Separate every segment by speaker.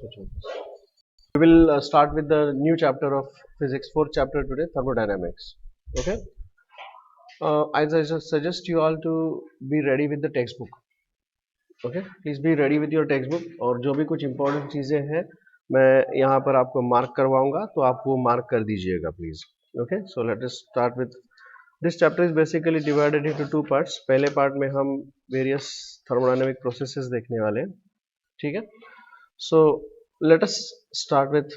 Speaker 1: We will start with the new chapter of physics, fourth chapter today, thermodynamics. Okay. I just suggest you all to be ready with the textbook. Okay. Please be ready with your textbook. और जो भी कुछ important चीजें हैं मैं यहाँ पर आपको mark करवाऊंगा तो आप वो mark कर दीजिएगा please. Okay. So let us start with this chapter is basically divided into two parts. पहले part में हम various thermodynamic processes देखने वाले हैं. ठीक है. So let us start with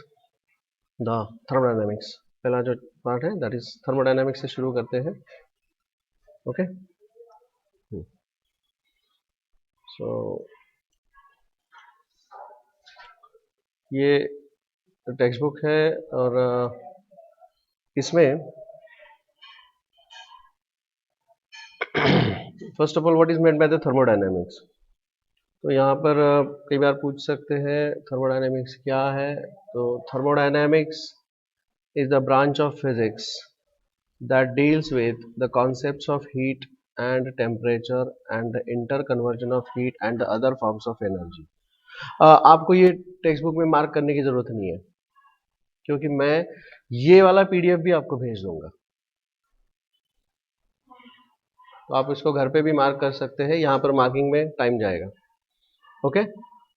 Speaker 1: the thermodynamics. पहला जो पार्ट है दैट इज थर्मोडायनेमिक्स से शुरू करते हैं. ओके. सो ये टेक्स्ट बुक है और इसमें first of all what is meant by the thermodynamics. तो यहाँ पर कई बार पूछ सकते हैं थर्मोडायनेमिक्स क्या है. तो thermodynamics is the branch of physics that deals with the concepts of heat and temperature and the interconversion of heat and the other forms of energy. आपको ये टेक्स्ट बुक में मार्क करने की जरूरत नहीं है क्योंकि मैं ये वाला पीडीएफ भी आपको भेज दूंगा, तो आप इसको घर पे भी मार्क कर सकते हैं. यहाँ पर मार्किंग में टाइम जाएगा. Okay.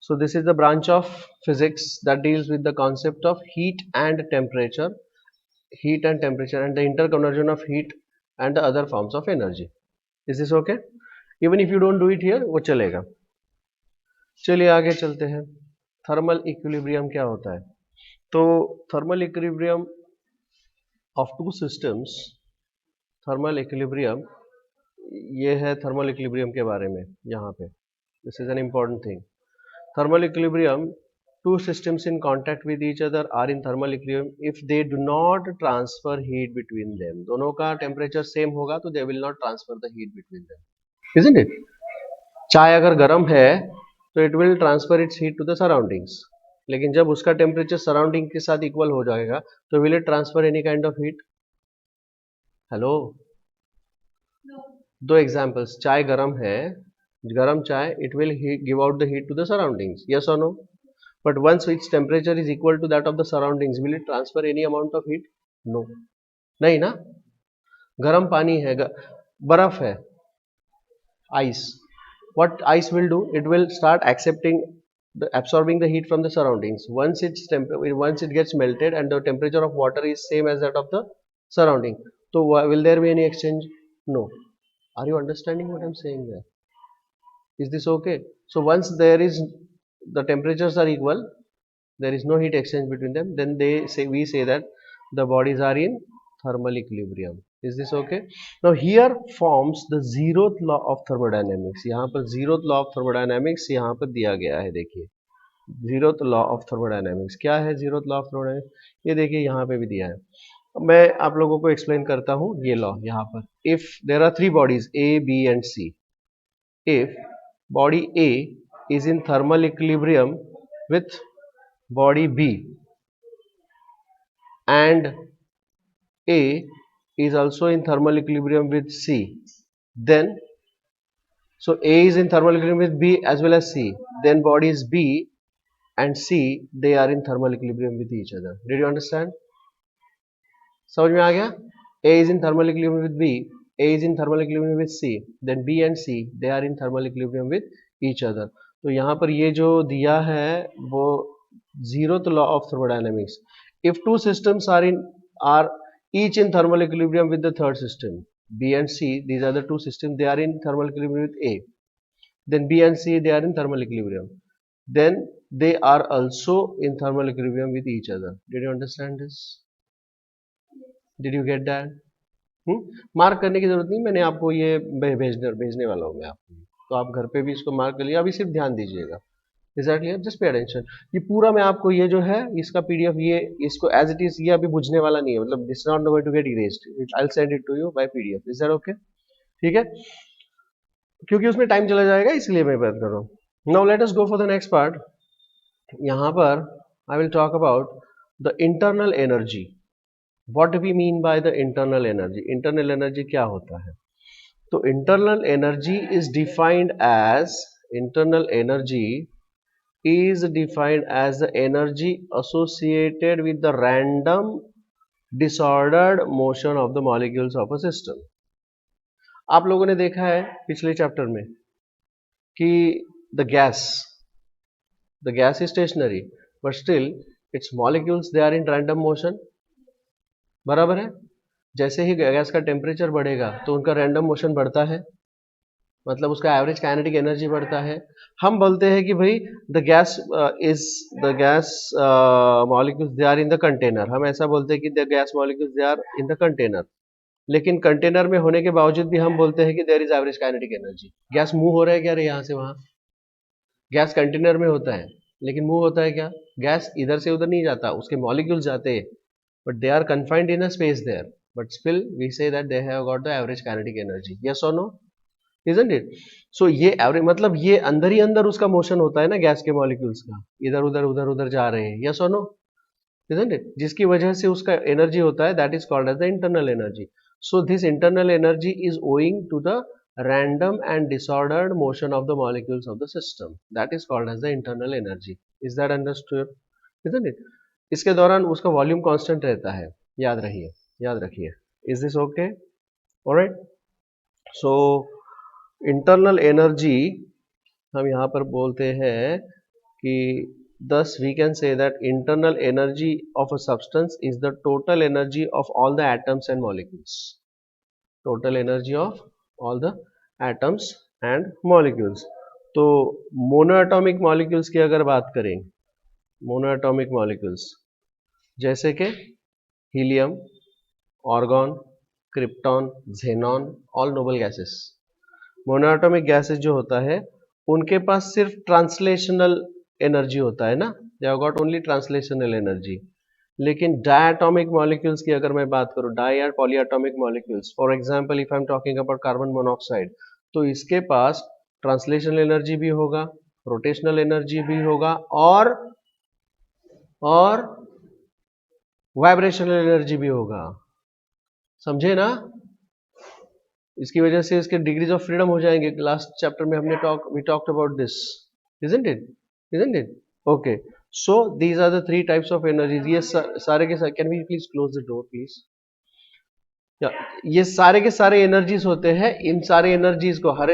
Speaker 1: So this is the branch of physics that deals with the concept of heat and temperature and the interconversion of heat and the other forms of energy. Is this okay? Even if you don't do it here, वो चलेगा. चलिए आगे चलते हैं. Thermal equilibrium क्या होता है? तो thermal equilibrium of two systems, thermal equilibrium, ये है थर्मल इक्विलिब्रियम के बारे में यहाँ पे. This is an important thing. Thermal equilibrium, two systems in contact with each other are in thermal equilibrium if they do not transfer heat between them. दोनों का temperature same होगा तो they will not transfer the heat between them. Isn't it? चाय अगर गर्म है तो it will transfer its heat to the surroundings. लेकिन जब उसका टेम्परेचर सराउंडिंग के साथ इक्वल हो जाएगा तो will it transfer any kind of heat? Hello. दो एग्जाम्पल्स. चाय गर्म है, garam chai, it will give out the heat to the surroundings, yes or no? But once its temperature is equal to that of the surroundings, will it transfer any amount of heat? No. नहीं ना. गर्म पानी है, बर्फ है, ice. What ice will do? It will start absorbing the heat from the surroundings. Once it gets melted and the temperature of water is same as that of the surrounding, so will there be any exchange? No. Are you understanding what I'm saying there? Is this okay? So once the temperatures are equal, there is no heat exchange between them, then we say that the bodies are in thermal equilibrium. Is this okay? Now here forms the zeroth law of thermodynamics. यहाँ पर zeroth law of thermodynamics यहाँ पर दिया गया है. देखिए zeroth law of thermodynamics क्या है. zeroth law of thermodynamics ये देखिए यहाँ पे भी दिया है. मैं आप लोगों को एक्सप्लेन करता हूँ ये लॉ. यहाँ पर if there are three bodies A, B and C, if body A is in thermal equilibrium with body B and A is also in thermal equilibrium with C, then so A is in thermal equilibrium with B as well as C, then bodies B and C, they are in thermal equilibrium with each other. Did you understand? समझ में आ गया? A is in thermal equilibrium with B, A is in thermal equilibrium with C, then B and C, they are in thermal equilibrium with each other. तो यहाँ पर ये जो दिया है वो zeroth law of thermodynamics. If two systems are each in thermal equilibrium with the third system, B and C, these are the two systems, they are in thermal equilibrium with A. Then B and C, they are in thermal equilibrium. Then they are also in thermal equilibrium with each other. Did you understand this? Did you get that? Mark करने की जरूरत नहीं, मैंने आपको ये भेजने वाला हूँ मैं आपको, तो आप घर पे भी इसको मार्क कर लिया. अभी सिर्फ ध्यान दीजिएगा. Is that clear? Just pay attention. ये पूरा मैं आपको ये जो है इसका पीडीएफ ये इसको एज इट इज ये अभी बुझने वाला नहीं है, मतलब this not going to get erased. I will send it to you by PDF. Is that okay? ठीक है, क्योंकि उसमें टाइम चला जाएगा इसलिए मैं बात कर रहा हूँ. Now let us go for the next part. यहाँ पर आई will talk about the internal energy. What do we mean by the internal energy? Internal energy क्या होता है? तो internal energy is defined as internal energy is defined as the energy associated with the random disordered motion of the molecules of a system. आप लोगों ने देखा है पिछले चैप्टर में कि the gas is stationary but still its molecules they are in random motion. बराबर है. जैसे ही गैस का टेम्परेचर बढ़ेगा तो उनका रैंडम मोशन बढ़ता है, मतलब उसका एवरेज काइनेटिक एनर्जी बढ़ता है. हम बोलते हैं कि भाई the gas molecules they are in the container. हम ऐसा बोलते हैं कि the gas molecules they are in the container. लेकिन कंटेनर में होने के बावजूद भी हम बोलते हैं कि there is average kinetic energy. Gas move हो रहा है क्या रे यहाँ से वहां? गैस कंटेनर में होता है लेकिन मूव होता है क्या? गैस इधर से उधर नहीं जाता, उसके मॉलिक्यूल्स जाते हैं but they are confined in a space there, but still we say that they have got the average kinetic energy. Yes or no? Isn't it? So ये एवरेज मतलब ये अंदर ही अंदर उसका मोशन होता है ना गैस के मॉलिक्यूल्स का, इधर उधर जा रहे हैं. Yes or no? Isn't it? जिसकी वजह से उसका एनर्जी होता है, that is called as the internal energy. So this internal energy is owing to the random and disordered motion of the molecules of the system. That is called as the internal energy. Is that understood? Isn't it? इसके दौरान उसका volume constant रहता है. याद रखिए. Is this okay? Alright. So internal energy हम यहाँ पर बोलते हैं कि thus we can say that internal energy of a substance is the total energy of all the atoms and molecules. Total energy of all the atoms and molecules. तो monoatomic molecules की अगर बात करें, मोनोएटॉमिक मॉलिक्यूल्स जैसे कि helium, argon, krypton, xenon, all noble gases. Monoatomic gases जो होता है उनके पास सिर्फ ट्रांसलेशनल एनर्जी होता है ना, they have got only translational energy. लेकिन डायटॉमिक मॉलिक्यूल्स की अगर मैं बात करूं, डाई या polyatomic molecules, for example if I am talking about carbon monoxide, तो इसके पास ट्रांसलेशनल एनर्जी भी होगा, रोटेशनल एनर्जी भी होगा और वाइब्रेशनल एनर्जी भी होगा. समझे ना? इसकी वजह से इसके डिग्रीज ऑफ फ्रीडम हो जाएंगे. लास्ट चैप्टर में हमने we talked about this. Isn't it? Okay. So these are the three types of energies. ये सारे के सारे, can we please close the door please? ये सारे के सारे एनर्जीज होते हैं. इन सारे एनर्जीज को हर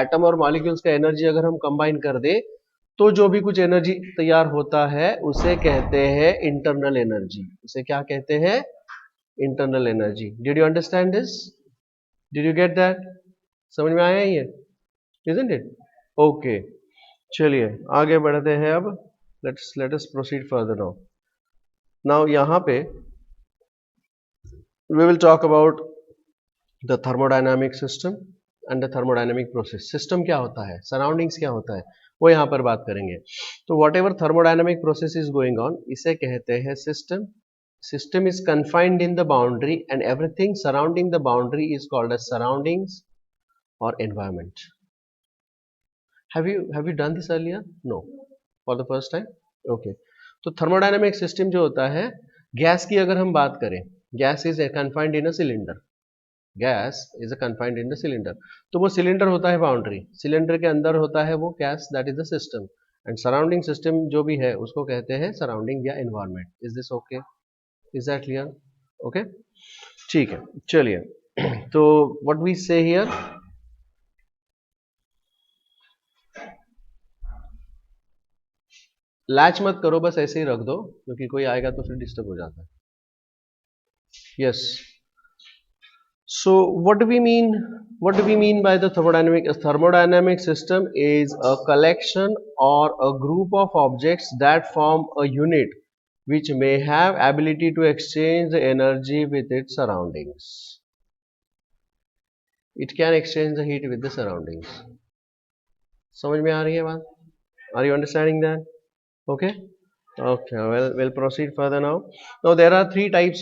Speaker 1: एटम और मॉलिक्यूल्स का एनर्जी अगर हम कंबाइन कर दे तो जो भी कुछ एनर्जी तैयार होता है उसे कहते हैं इंटरनल एनर्जी. उसे क्या कहते हैं? Internal energy. Did you understand this? Did you get that? समझ में आया ये? Isn't it? ओके. चलिए आगे बढ़ते हैं. अब late us proceed further. Now यहाँ पे we will talk about the thermodynamic system and the thermodynamic process. System क्या होता है, surroundings क्या होता है, वो यहाँ पर बात करेंगे. तो whatever thermodynamic process is going on, इसे कहते हैं system. System is confined in the boundary and everything surrounding the boundary is called as surroundings or environment. Have you done this earlier? No. For the first time? Okay. तो thermodynamic system जो होता है, gas की अगर हम बात करें, gas is confined in a cylinder. Gas is confined in the cylinder. तो वो सिलेंडर होता है बाउंड्री, सिलेंडर के अंदर होता है वो gas, that is the system. And surrounding system जो भी है उसको कहते हैं सराउंडिंग या environment. Is this okay? Is that clear? Okay. ठीक है. चलिए. तो व्हाट वी से हियर, लैच मत करो, बस ऐसे ही रख दो क्योंकि कोई आएगा तो फिर डिस्टर्ब हो जाता है. Yes. So what do we mean? What do we mean by the thermodynamic? A thermodynamic system is a collection or a group of objects that form a unit which may have ability to exchange the energy with its surroundings. It can exchange the heat with the surroundings. समझ में आ रही है बात? Are you understanding that? Okay. Okay, we'll proceed further now. Now there are three types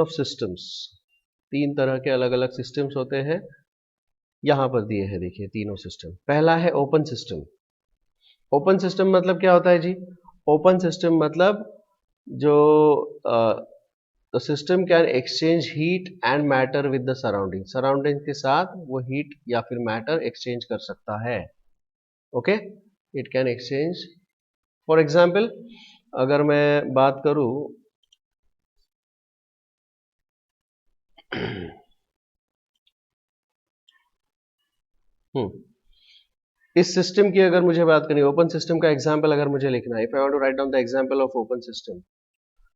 Speaker 1: of systems. तीन तरह के अलग अलग systems होते हैं. यहाँ पर दिए हैं, देखिए तीनों system. पहला है open system. Open system मतलब क्या होता है जी? Open system मतलब जो the system can exchange heat and matter with the surrounding. Surrounding के साथ वो heat या फिर matter exchange कर सकता है. Okay? It can exchange. For example अगर मैं बात करूं इस सिस्टम की अगर मुझे बात करनी है, ओपन सिस्टम का एग्जाम्पल अगर मुझे लिखना है, if I want to write down the example of open system,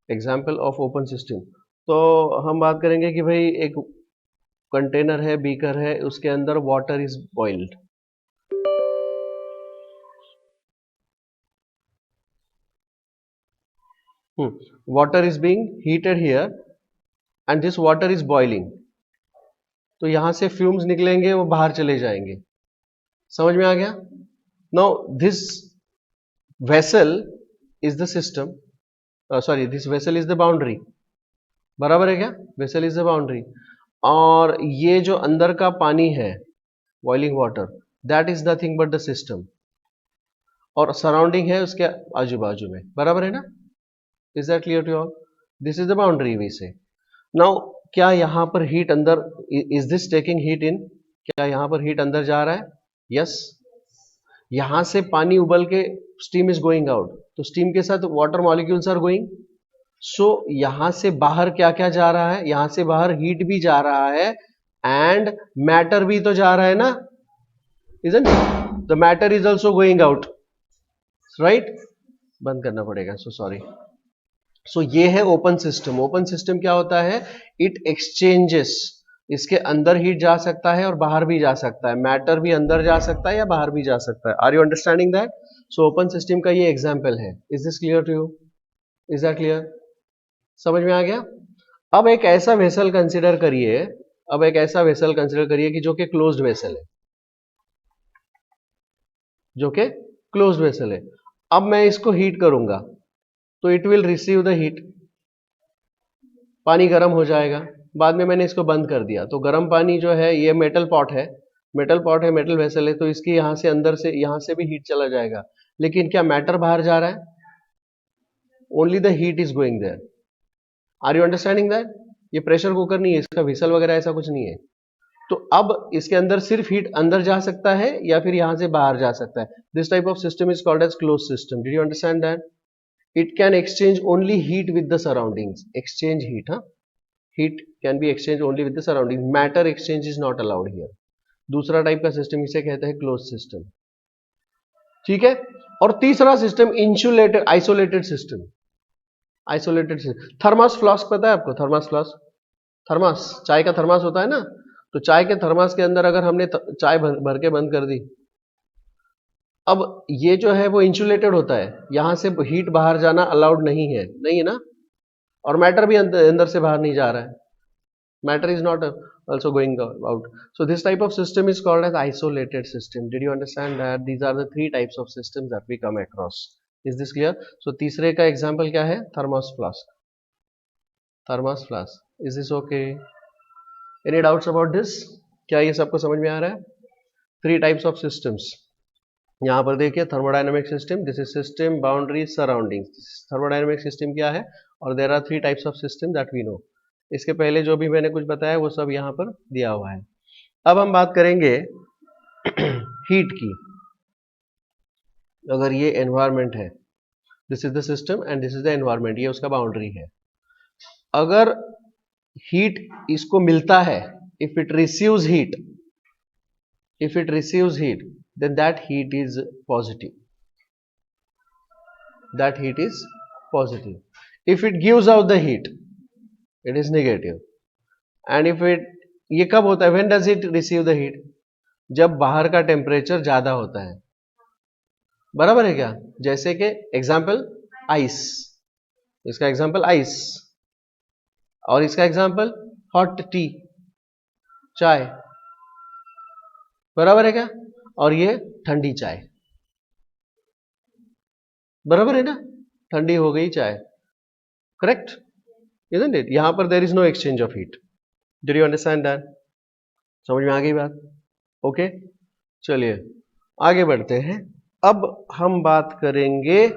Speaker 1: example of open system, तो हम बात करेंगे कि भाई एक कंटेनर है, बीकर है, उसके अंदर water is boiled, water is being heated here and this water is boiling. तो यहां से फ्यूम्स निकलेंगे, वो बाहर चले जाएंगे। समझ में आ गया? Now this vessel is the system, sorry this vessel is the boundary. बराबर है क्या? वेसल इज द बाउंड्री, और ये जो अंदर का पानी है, boiling water, that is nothing but the system, और सराउंडिंग है उसके आजू बाजू में। बराबर है ना? Is that clear to all? This is the boundary we say. Now क्या यहां पर हीट अंदर, is this taking heat in? क्या यहां पर हीट अंदर जा रहा है? यस। यहां से पानी उबल के स्टीम इज गोइंग आउट, तो स्टीम के साथ वाटर मॉलिक्यूल्स आर गोइंग। सो यहां से बाहर क्या क्या जा रहा है? यहां से बाहर हीट भी जा रहा है एंड मैटर भी तो जा रहा है ना, isn't it? The matter is also going out, right? बंद करना पड़ेगा, सो सॉरी। सो ये है ओपन सिस्टम। ओपन सिस्टम क्या होता है? इट एक्सचेंजेस, इसके अंदर हीट जा सकता है और बाहर भी जा सकता है, मैटर भी अंदर जा सकता है या बाहर भी जा सकता है। Are you understanding that? So open system का ये एग्जांपल है। Is this clear to you? Is that clear? समझ में आ गया? अब एक ऐसा वेसल कंसिडर करिए, अब एक ऐसा वेसल कंसिडर करिए कि जो कि क्लोज्ड वेसल है, जो कि क्लोज्ड वेसल है। अब मैं इसको हीट करूंगा तो it will receive the heat, पानी गर्म हो जाएगा। बाद में मैंने इसको बंद कर दिया तो गर्म पानी जो है, ये मेटल पॉट है, मेटल पॉट है, मेटल वेसल है, तो इसकी यहां से अंदर से, यहां से भी हीट चला जाएगा। लेकिन क्या मैटर बाहर जा रहा है? Only the heat is going there. Are you understanding that? ये प्रेशर कुकर नहीं है, इसका विसल वगैरह ऐसा कुछ नहीं है। तो अब इसके अंदर सिर्फ हीट अंदर जा सकता है या फिर यहां से बाहर जा सकता है। This type of system is called as close system. Did you understand that? It can exchange only heat with the surroundings, exchange heat, हाँ, heat can be exchanged only with the surroundings, matter exchange is not allowed here। दूसरा type का system इसे कहते हैं close system, ठीक है? और तीसरा system insulated, isolated system. Isolated system, thermos flask पता है आपको? थर्मस फ्लास्क, थर्मस, चाय का थर्मस होता है ना, तो चाय के थर्मस के अंदर अगर हमने चाय भर के बंद कर दी, अब ये जो है वो इंसुलेटेड होता है, यहां से हीट बाहर जाना अलाउड नहीं है, नहीं है ना, और मैटर भी अंदर से बाहर नहीं जा रहा है, matter is not also going out. So this type of system is called as isolated system. Did you understand that? These are the three types of systems that we come across. Is this clear? So तीसरे का example क्या है? Thermos flask. Thermos flask. Is this okay? Any doubts about this? क्या ये सबको समझ में आ रहा है? Three types of systems. यहाँ पर देखिए thermodynamic system. This is system, boundaries, surroundings. Thermodynamic system क्या है? और there are three types of system that we know. इसके पहले जो भी मैंने कुछ बताया वो सब यहाँ पर दिया हुआ है। अब हम बात करेंगे हीट की। अगर ये एनवायरनमेंट है, this is the system and this is the environment, ये उसका बाउंड्री है। अगर हीट इसको मिलता है, if it receives heat, if it receives heat, then that heat is positive, that heat is positive. If it gives out the heat, it is negative. And if it, ये कब होता है? When does it receive the heat? जब बाहर का temperature ज्यादा होता है। बराबर है क्या? जैसे कि एग्जाम्पल आइस, इसका एग्जाम्पल आइस, और इसका एग्जाम्पल हॉट टी, चाय। बराबर है क्या? और ये ठंडी चाय। बराबर है ना? ठंडी हो गई चाय, करेक्ट, इजंट इट? यहां पर there is no exchange of heat. Did you understand that? समझ में आ गई बात? ओके, चलिए आगे बढ़ते हैं। अब हम बात करेंगे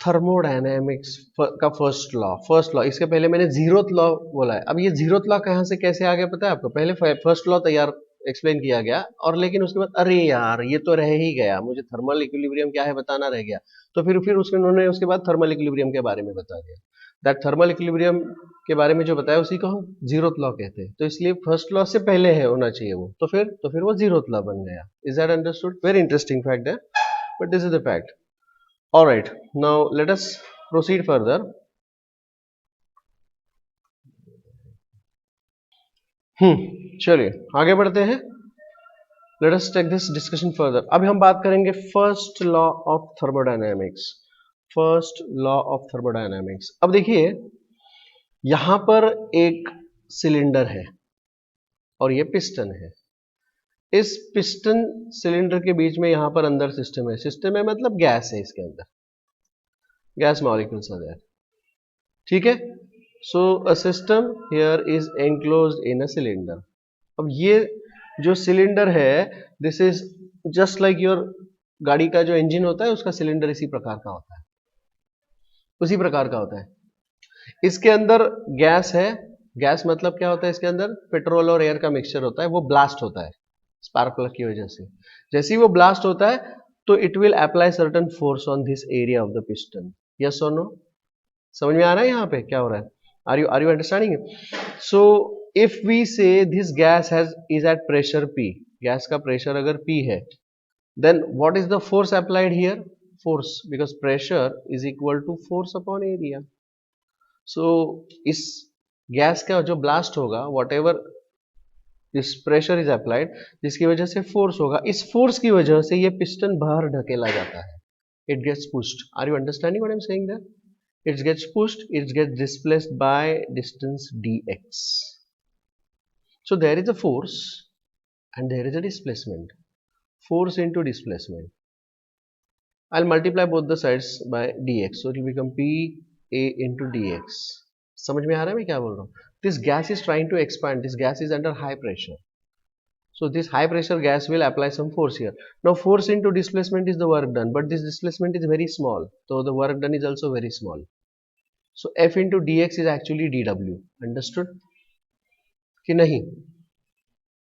Speaker 1: थर्मोडायनेमिक्स का फर्स्ट लॉ। फर्स्ट लॉ, इसके पहले मैंने जीरोथ लॉ बोला है। अब ये जीरोथ लॉ कहां से कैसे आ गया पता है आपको? पहले फर्स्ट लॉ तैयार एक्सप्लेन किया गया, और लेकिन उसके बाद अरे यार ये तो रह ही गया, मुझे थर्मल इक्विलिब्रियम क्या है बताना रह गया, तो फिर उसके उन्होंने उसके बाद थर्मल इक्विलिब्रियम के बारे में बता दिया। दैट थर्मल इक्विलिब्रियम के बारे में जो बताया उसी को हम जीरोथ लॉ कहते हैं, तो इसलिए फर्स्ट लॉ से पहले है होना चाहिए वो, तो फिर वो जीरोथ लॉ बन गया। Is that understood? Very interesting fact है, but this is the fact. Alright, now let us proceed further. चलिए आगे बढ़ते हैं। Let us take this discussion further. अभी हम बात करेंगे first law of thermodynamics. First law of thermodynamics. अब देखिए यहां पर एक सिलेंडर है और ये पिस्टन है। इस पिस्टन सिलेंडर के बीच में यहां पर अंदर सिस्टम है। सिस्टम है मतलब गैस है, इसके अंदर गैस मॉलिक्यूल्स आर देयर, ठीक है। So a system here is enclosed in a cylinder. अब ये जो सिलेंडर है, this is just like your गाड़ी का जो इंजन होता है उसका सिलेंडर इसी प्रकार का होता है, उसी प्रकार का होता है। इसके अंदर गैस है। गैस मतलब क्या होता है? इसके अंदर पेट्रोल और एयर का मिक्सचर होता है, वो ब्लास्ट होता है स्पार्क प्लग की वजह से। जैसे ही वो ब्लास्ट होता है तो it will apply certain force on this area of the piston. Yes और नो? समझ में आ रहा है यहाँ पे क्या हो रहा है? Are you understanding? So if we say this gas has is at pressure P, gas का प्रेशर अगर P है, then what is the force applied here? Force, because pressure is equal to force upon area. So इस gas का जो blast होगा, what ever this pressure is applied, जिसकी वजह से फोर्स होगा, इस फोर्स की वजह से ये पिस्टन बाहर ढकेला जाता है। It gets pushed. Are you understanding what I am saying that? It gets pushed, it gets displaced by distance dx. So there is a force and there is a displacement. Force into displacement. I'll multiply both the sides by dx, so it will become p a into dx. समझ में आ रहा है मैं क्या बोल रहा हूँ? This gas is trying to expand. This gas is under high pressure. So this high pressure gas will apply some force here. Now force into displacement is the work done, but this displacement is very small, so the work done is also very small. So F into dx is actually dw. Understood कि नहीं?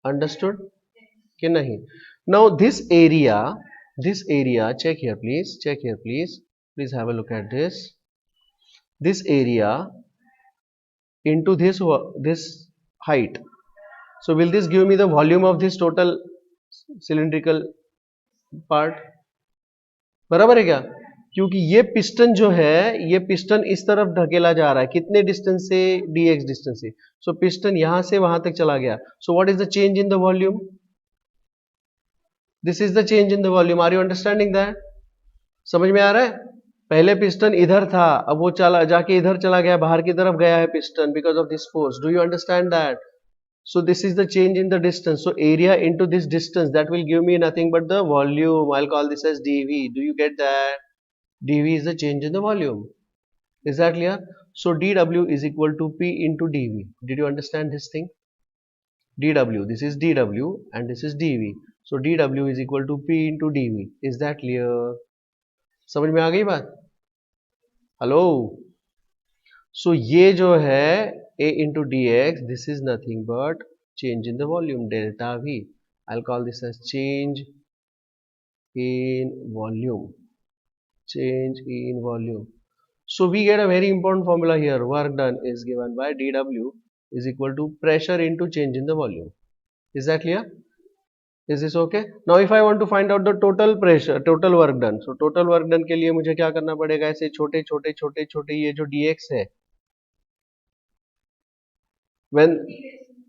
Speaker 1: Understood कि नहीं? Now this area, check here please, please have a look at this. This area into this height. So will this give me the volume of this total cylindrical part? बराबर है क्या? क्योंकि ये piston जो है, ये पिस्टन इस तरफ ढकेला जा रहा है, कितने डिस्टेंस से? dx डिस्टेंस से। सो पिस्टन यहां से वहां तक चला गया। So what is the change in the volume? This is the change in the volume. Are you understanding that? समझ में आ रहा है? पहले पिस्टन इधर था, अब वो चला जाके इधर चला गया, बाहर की तरफ गया है piston because of this force. Do you understand that? So this is the change in the distance. So area into this distance, that will give me nothing but the volume. I'll call this as dV. Do you get that? dV is the change in the volume. Is that clear? So dW is equal to P into dV. Did you understand this thing? dW, this is dW and this is dV. So dW is equal to P into dV. Is that clear? समझ में आ गई बात? Hello? So ये जो है A into dx, this is nothing but change in the volume, delta V. I'll call this as change in volume. Change in volume. So we get a very important formula here. Work done is given by dW is equal to pressure into change in the volume. Is that clear? Is this okay? Now if I want to find out the total pressure, total work done. So total work done के लिए मुझे क्या करना पड़ेगा? ऐसे छोटे छोटे छोटे छोटे ये जो dx है, when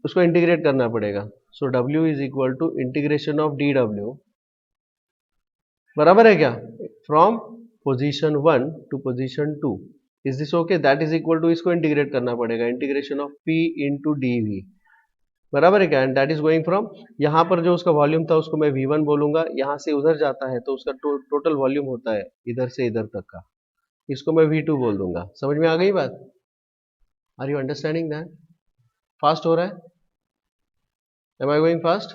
Speaker 1: उसको इंटीग्रेट करना पड़ेगा। So W is equal to integration of dW, बराबर है क्या? From position 1 to position 2। Is this okay? That is equal to, इसको इंटीग्रेट करना पड़ेगा, integration of P into dV, बराबर है क्या? And that is going from, यहाँ पर जो उसका वॉल्यूम था उसको मैं V1 बोलूंगा, यहाँ से उधर जाता है तो उसका टोटल वॉल्यूम होता है इधर से इधर तक का, इसको मैं V2 बोल दूंगा। समझ में आ गई बात? Are you understanding that? Fast हो रहा है? Am I going fast?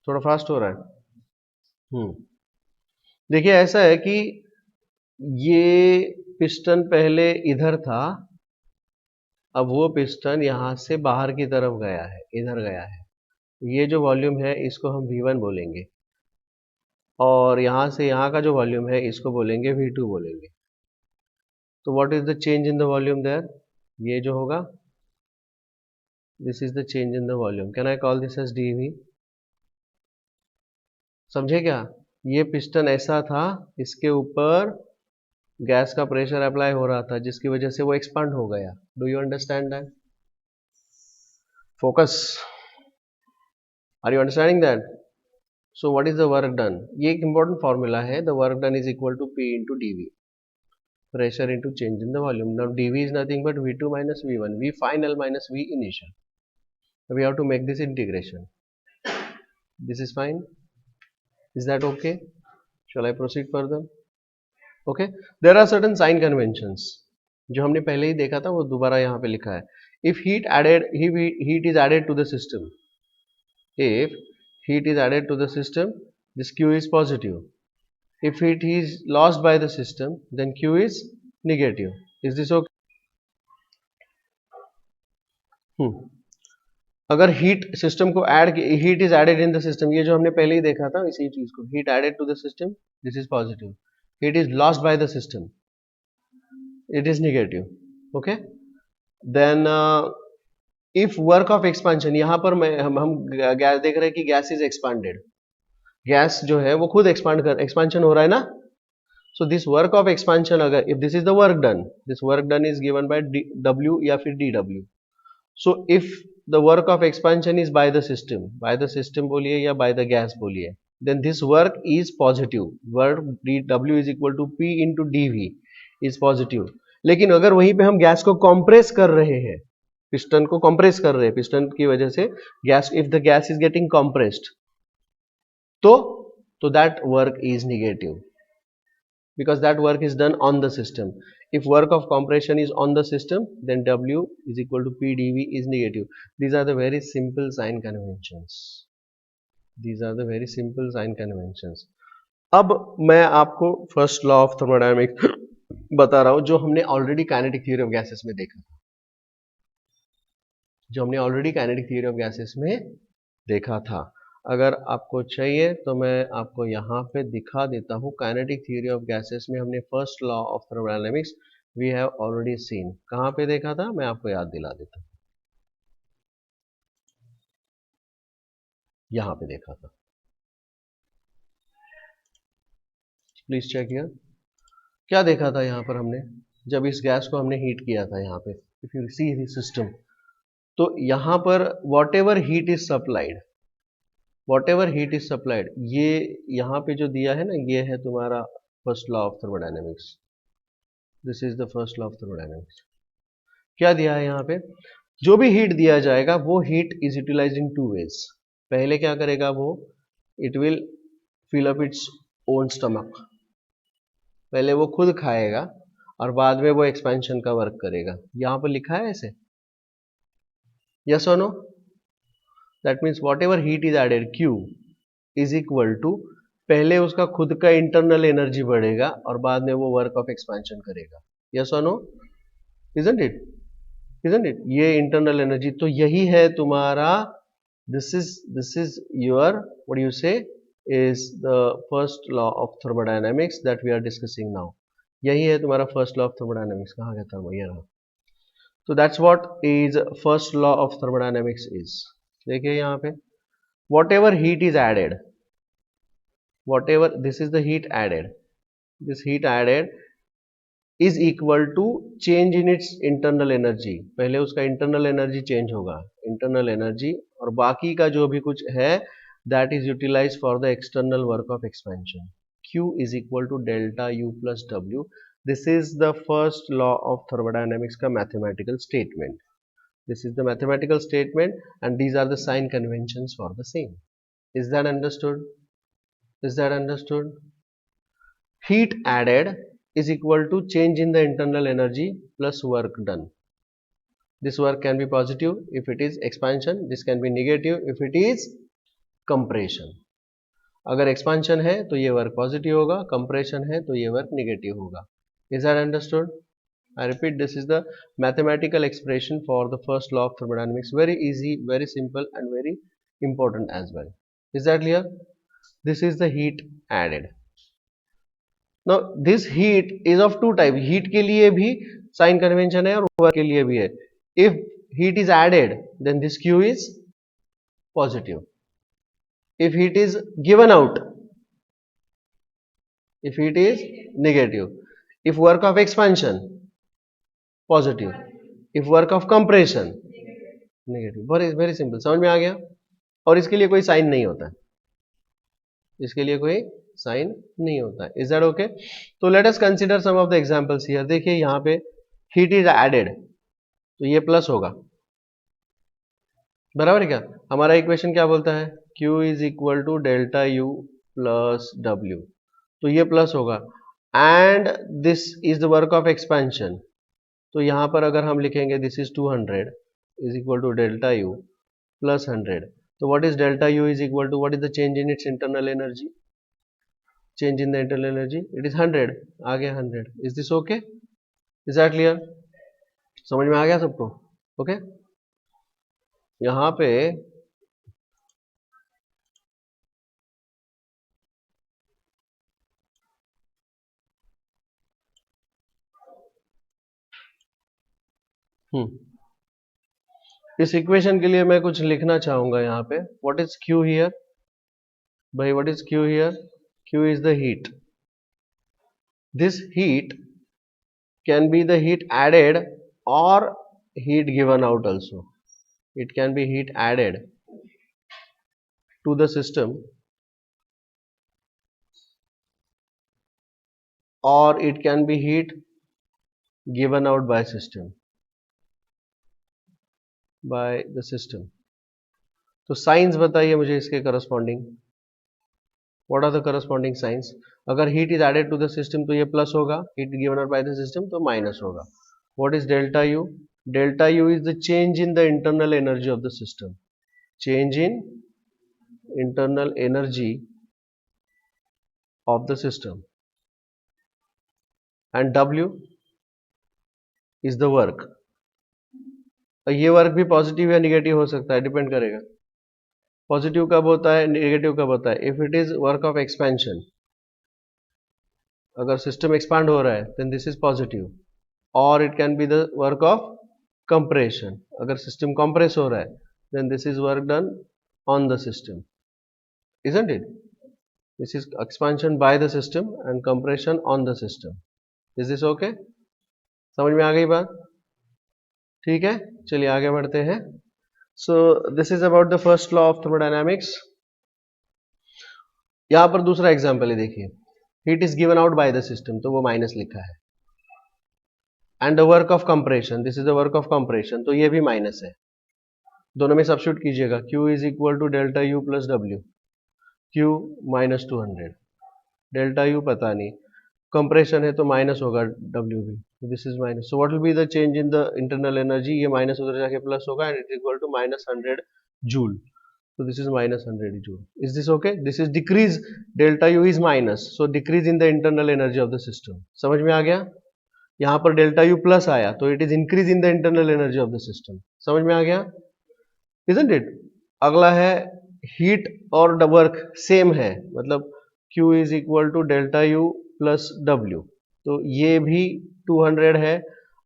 Speaker 1: थोड़ा फास्ट हो रहा है। देखिए ऐसा है कि ये पिस्टन पहले इधर था, अब वो पिस्टन यहाँ से बाहर की तरफ गया है, इधर गया है, ये जो वॉल्यूम है इसको हम V1 बोलेंगे, और यहाँ से यहाँ का जो वॉल्यूम है इसको बोलेंगे V2 बोलेंगे। तो what is the change in the volume there, ये जो होगा this is the change in the volume, can I call this as dV। समझे क्या? ये पिस्टन ऐसा था, इसके ऊपर गैस का प्रेशर अप्लाई हो रहा था जिसकी वजह से वो एक्सपांड हो गया। Do you understand that? Focus, are you understanding that? So what is the work done, ये एक इंपॉर्टेंट फॉर्मूला है, the work done is equal to P into dV, pressure into change in the volume. Now dV is nothing but V2 minus V1, V final minus V initial. We have to make this integration. This is fine. Is that okay? Shall I proceed further? Okay. There are certain sign conventions जो हमने पहले ही देखा था, वो दोबारा यहाँ पे लिखा है. If heat is added to the system, if heat is added to the system, this Q is positive. If heat is lost by the system, then Q is negative. Is this okay? अगर heat system को add, heat is added in the system, ये जो हमने पहले ही देखा था इसी चीज को, heat added to the system, this is positive. Heat is lost by the system, it is negative. Okay. Then if work of expansion, यहां पर हम गैस देख रहे हैं कि गैस इज एक्सपांडेड, गैस जो है वो खुद एक्सपांशन हो रहा है ना. So this work of expansion, अगर if this is the work done, this work done is given by W या फिर dW. So if the work of expansion is by the system बोलिए या by the gas बोलिए, then this work is positive. Work W is equal to P into dV is positive. लेकिन अगर वहीं पे हम गैस को कंप्रेस कर रहे हैं, पिस्टन को कंप्रेस कर रहे हैं, पिस्टन की वजह से gas, if the gas is getting compressed, तो that work is negative because that work is done on the system. If work of compression is on the system, then W is equal to P dV is negative. These are the very simple sign conventions. These are the very simple sign conventions. अब मैं आपको first law of thermodynamics बता रहा हूं, जो हमने already kinetic theory of gases में देखा था, जो हमने already kinetic theory of gases में देखा था. अगर आपको चाहिए तो मैं आपको यहाँ पे दिखा देता हूँ. काइनेटिक थ्योरी ऑफ गैसेस में हमने first law of thermodynamics we have already seen. कहाँ पे देखा था, मैं आपको याद दिला देता हूँ. यहाँ पे देखा था, प्लीज चेक हियर. क्या देखा था यहाँ पर हमने, जब इस गैस को हमने हीट किया था यहाँ पे, if you see the system, तो यहाँ पर what ever heat is supplied, whatever heat is supplied, ये यहाँ पे जो दिया है ना, ये है तुम्हारा first law of thermodynamics. This is the first law of thermodynamics. क्या दिया है यहाँ पे, जो भी हीट दिया जाएगा वो heat is utilised in two ways. पहले क्या करेगा वो, it will fill up its own stomach, पहले वो खुद खाएगा और बाद में वो एक्सपेंशन का वर्क करेगा. यहाँ पर लिखा है ऐसे, यस और no? That means whatever heat is added, Q is equal to, पहले उसका खुद का इंटरनल एनर्जी बढ़ेगा और बाद में वो वर्क ऑफ एक्सपेंशन करेगा. यस और no? Isn't it? Isn't it? ये इंटरनल एनर्जी, तो यही है तुम्हारा, this is your, what do you say, is the first law of thermodynamics that we are discussing now. यही है तुम्हारा फर्स्ट लॉ ऑफ थर्मोडायनामिक्स. कहाँ गया था ये रहा. तो that's what is first law of thermodynamics is. देखिए यहाँ पे, whatever heat is added, whatever, this is the heat added, this heat added is equal to change in its internal energy. पहले उसका internal energy change होगा, internal energy, और बाकी का जो भी कुछ है that is utilise for the external work of expansion. Q is equal to delta U plus W. This is the first law of thermodynamics का mathematical statement. This is the mathematical statement and these are the sign conventions for the same. Is that understood? Is that understood? Heat added is equal to change in the internal energy plus work done. This work can be positive if it is expansion, this can be negative if it is compression. अगर expansion है तो ये work positive होगा, compression है तो ये work negative होगा. Is that understood? I repeat, this is the mathematical expression for the first law of thermodynamics. Very easy, very simple, and very important as well. Is that clear? This is the heat added. Now this heat is of two type. Heat के लिए भी sign convention है और work के लिए भी है. If heat is added, then this Q is positive. If heat is given out, if heat is negative. If work of expansion, positive. If work of compression, negative. very simple. समझ में आ गया? और इसके लिए कोई साइन नहीं होता, इसके लिए कोई साइन नहीं होता. Is that okay? तो let us consider some of the examples here. देखिए यहाँ पे हीट इज एडेड, तो ये प्लस होगा, बराबर है क्या? हमारा इक्वेशन क्या बोलता है? Q is equal to delta U plus W, तो ये प्लस होगा. And this is the work of expansion, तो यहाँ पर अगर हम लिखेंगे this is 200 is equal to delta U plus 100. तो what is delta U is equal to what is the change in its internal energy? Change in the internal energy, it is 100. आ गया 100. Is this okay? Is that clear? समझ में आ गया सबको? Okay यहाँ पे इस इक्वेशन के लिए मैं कुछ लिखना चाहूंगा यहाँ पे. What is Q here? भाई what is Q here? Q is the heat. This heat can be the heat added or heat given out also. It can be heat added to the system or it can be heat given out by system. तो science बताइए मुझे इसके corresponding. What are the corresponding signs? अगर heat is added to the system तो ये plus होगा, heat given out by the system तो minus होगा. What is delta U? Delta U is the change in the internal energy of the system. Change in internal energy of the system. And W is the work. ये work भी positive या negative हो सकता है, depend करेगा. Positive कब होता है, नेगेटिव कब होता है? If it is work of expansion, अगर सिस्टम एक्सपांड हो रहा है देन दिस इज पॉजिटिव. और it can be the work of compression, अगर सिस्टम कंप्रेस हो रहा है then this is work done on the system. Isn't it? This is expansion by the system and compression on the system. Is this okay? समझ में आ गई बात? ठीक है, चलिए आगे बढ़ते हैं. सो this is about the first law of thermodynamics. यहां पर दूसरा एग्जांपल है, देखिए heat is given out by the system, तो वो माइनस लिखा है. And the work of compression, this is the work of compression, तो ये भी माइनस है. दोनों में सब्स्टिट्यूट कीजिएगा. Q is equal to delta U plus W. Q minus 200, delta U पता नहीं, कंप्रेशन है तो माइनस होगा W भी, this is minus. So what will be the change in the internal energy? ये माइनस उधर जाके प्लस होगा and it is equal to minus 100 joule. So this is minus 100 joule. Is this okay? This is decrease. Delta U is minus. So decrease in the internal energy of the system. समझ में आ गया? यहाँ पर delta U plus आया तो it is increase in the internal energy of the system. समझ में आ गया? Isn't it? अगला है हीट और वर्क सेम है, मतलब Q is equal to delta U plus W. तो ये भी 200 है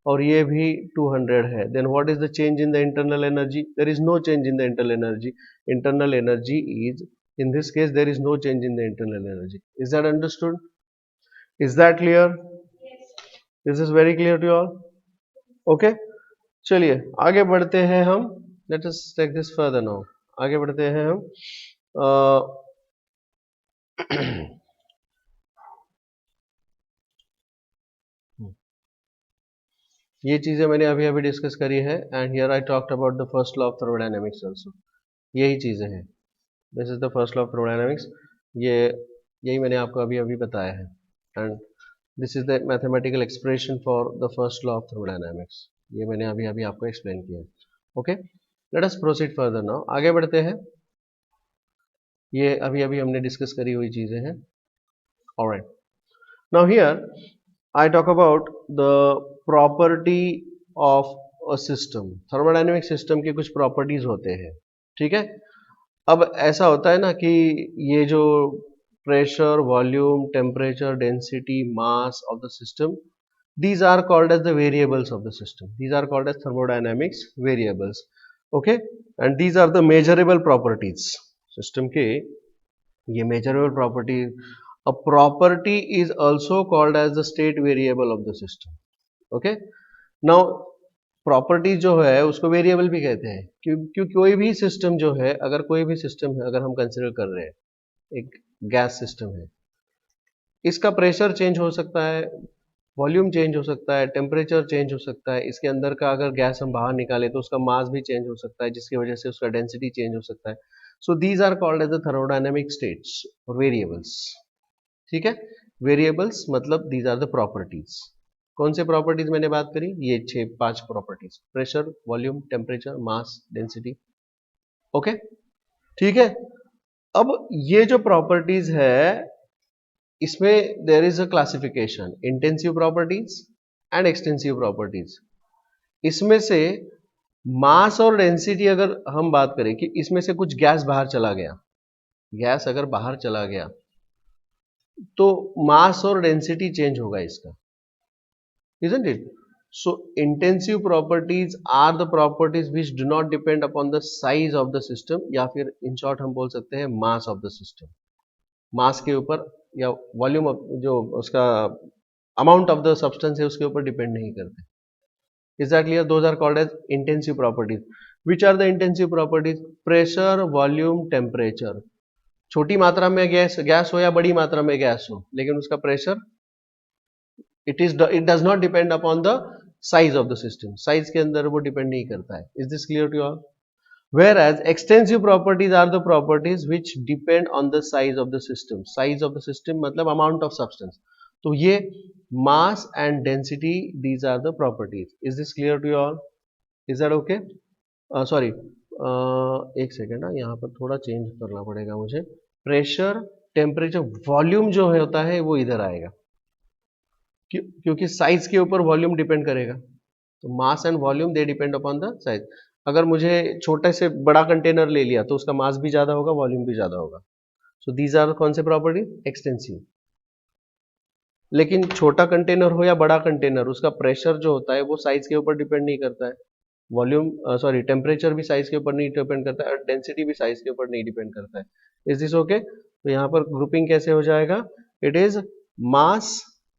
Speaker 1: और ये भी 200 है. Then what is the change in the internal energy? There is no change in the internal energy. Internal energy is, in this case there is no change in the internal energy. Is that understood? Is that clear? This is very clear to you all? Okay, चलिए आगे बढ़ते हैं हम. Let us take this further now. आगे बढ़ते हैं हम. ये चीजें मैंने अभी अभी डिस्कस करी है. And here I talked about the first law of thermodynamics also. यही चीजें हैं. This is the first law of thermodynamics. ये यही मैंने आपको अभी अभी बताया है. And this is the mathematical expression for the first law of thermodynamics. ये मैंने अभी अभी आपको एक्सप्लेन किया. Okay, let us proceed further now. आगे बढ़ते हैं. ये अभी अभी हमने डिस्कस करी हुई चीजें हैं. Alright, now here I talk about the property of a system, thermodynamic system के कुछ प्रॉपर्टीज होते हैं, ठीक है। अब ऐसा होता है ना कि ये जो pressure, volume, temperature, density, mass of the system, these are called as the variables of the system. These are called as thermodynamics variables. Okay, and these are the measurable properties. System के ये measurable properties. A property is also called as the state variable of the system. Okay, now property जो है उसको variable भी कहते हैं, क्यों कोई भी सिस्टम जो है, अगर कोई भी सिस्टम है, अगर हम कंसिडर कर रहे हैं एक गैस सिस्टम है, इसका प्रेशर चेंज हो सकता है, वॉल्यूम चेंज हो सकता है, टेम्परेचर चेंज हो सकता है, इसके अंदर का अगर गैस हम बाहर निकाले तो उसका मास भी चेंज हो सकता है, जिसकी वजह से उसका डेंसिटी चेंज हो सकता है। So these are called as the thermodynamic states और वेरिएबल्स, ठीक है। वेरिएबल्स मतलब दीज आर द प्रॉपर्टीज। कौन से प्रॉपर्टीज मैंने बात करी? ये 5 properties, pressure, volume, temperature, mass, density. Okay, ठीक है। अब ये जो प्रॉपर्टीज है इसमें there is a classification, intensive properties and extensive properties. इसमें से मास और डेंसिटी अगर हम बात करें कि इसमें से कुछ गैस बाहर चला गया, गैस अगर बाहर चला गया तो मास और डेंसिटी चेंज होगा इसका, isn't it? So intensive properties are the properties which do not depend upon the size of the system, या फिर in short हम बोल सकते हैं mass of the system, मास के ऊपर या वॉल्यूम जो उसका अमाउंट ऑफ द सब्सटेंस है उसके ऊपर डिपेंड नहीं करते। Is that clear? Those are called as intensive properties. Which are the intensive properties? Pressure, volume, temperature. छोटी मात्रा में गैस हो या बड़ी मात्रा में गैस हो, लेकिन उसका pressure it does not depend upon the size of the system, size के अंदर वो डिपेंड नहीं करता है। Is this clear to all? Whereas extensive properties are the properties which depend on the size of the system. Size of the system मतलब amount of substance. तो ये mass and density, these are the properties. Is this clear to you all? Is that okay? Sorry, एक second ना, यहाँ पर थोड़ा change करना पड़ेगा मुझे। प्रेशर, टेम्परेचर, वॉल्यूम जो होता है वो इधर आएगा, क्योंकि साइज के ऊपर वॉल्यूम डिपेंड करेगा। तो mass and volume they depend upon the size. अगर मुझे छोटे से बड़ा कंटेनर ले लिया तो उसका मास भी ज्यादा होगा, वॉल्यूम भी ज्यादा होगा। सो दीज आर कौन से प्रॉपर्टी? एक्सटेंसिव। लेकिन छोटा कंटेनर हो या बड़ा कंटेनर, उसका प्रेशर जो होता है वो साइज के ऊपर डिपेंड नहीं करता है, वॉल्यूम सॉरी टेम्परेचर भी साइज के ऊपर नहीं डिपेंड करता है, और डेंसिटी भी साइज के ऊपर नहीं डिपेंड करता है। Is this okay? तो यहाँ पर ग्रुपिंग कैसे हो जाएगा? It is mass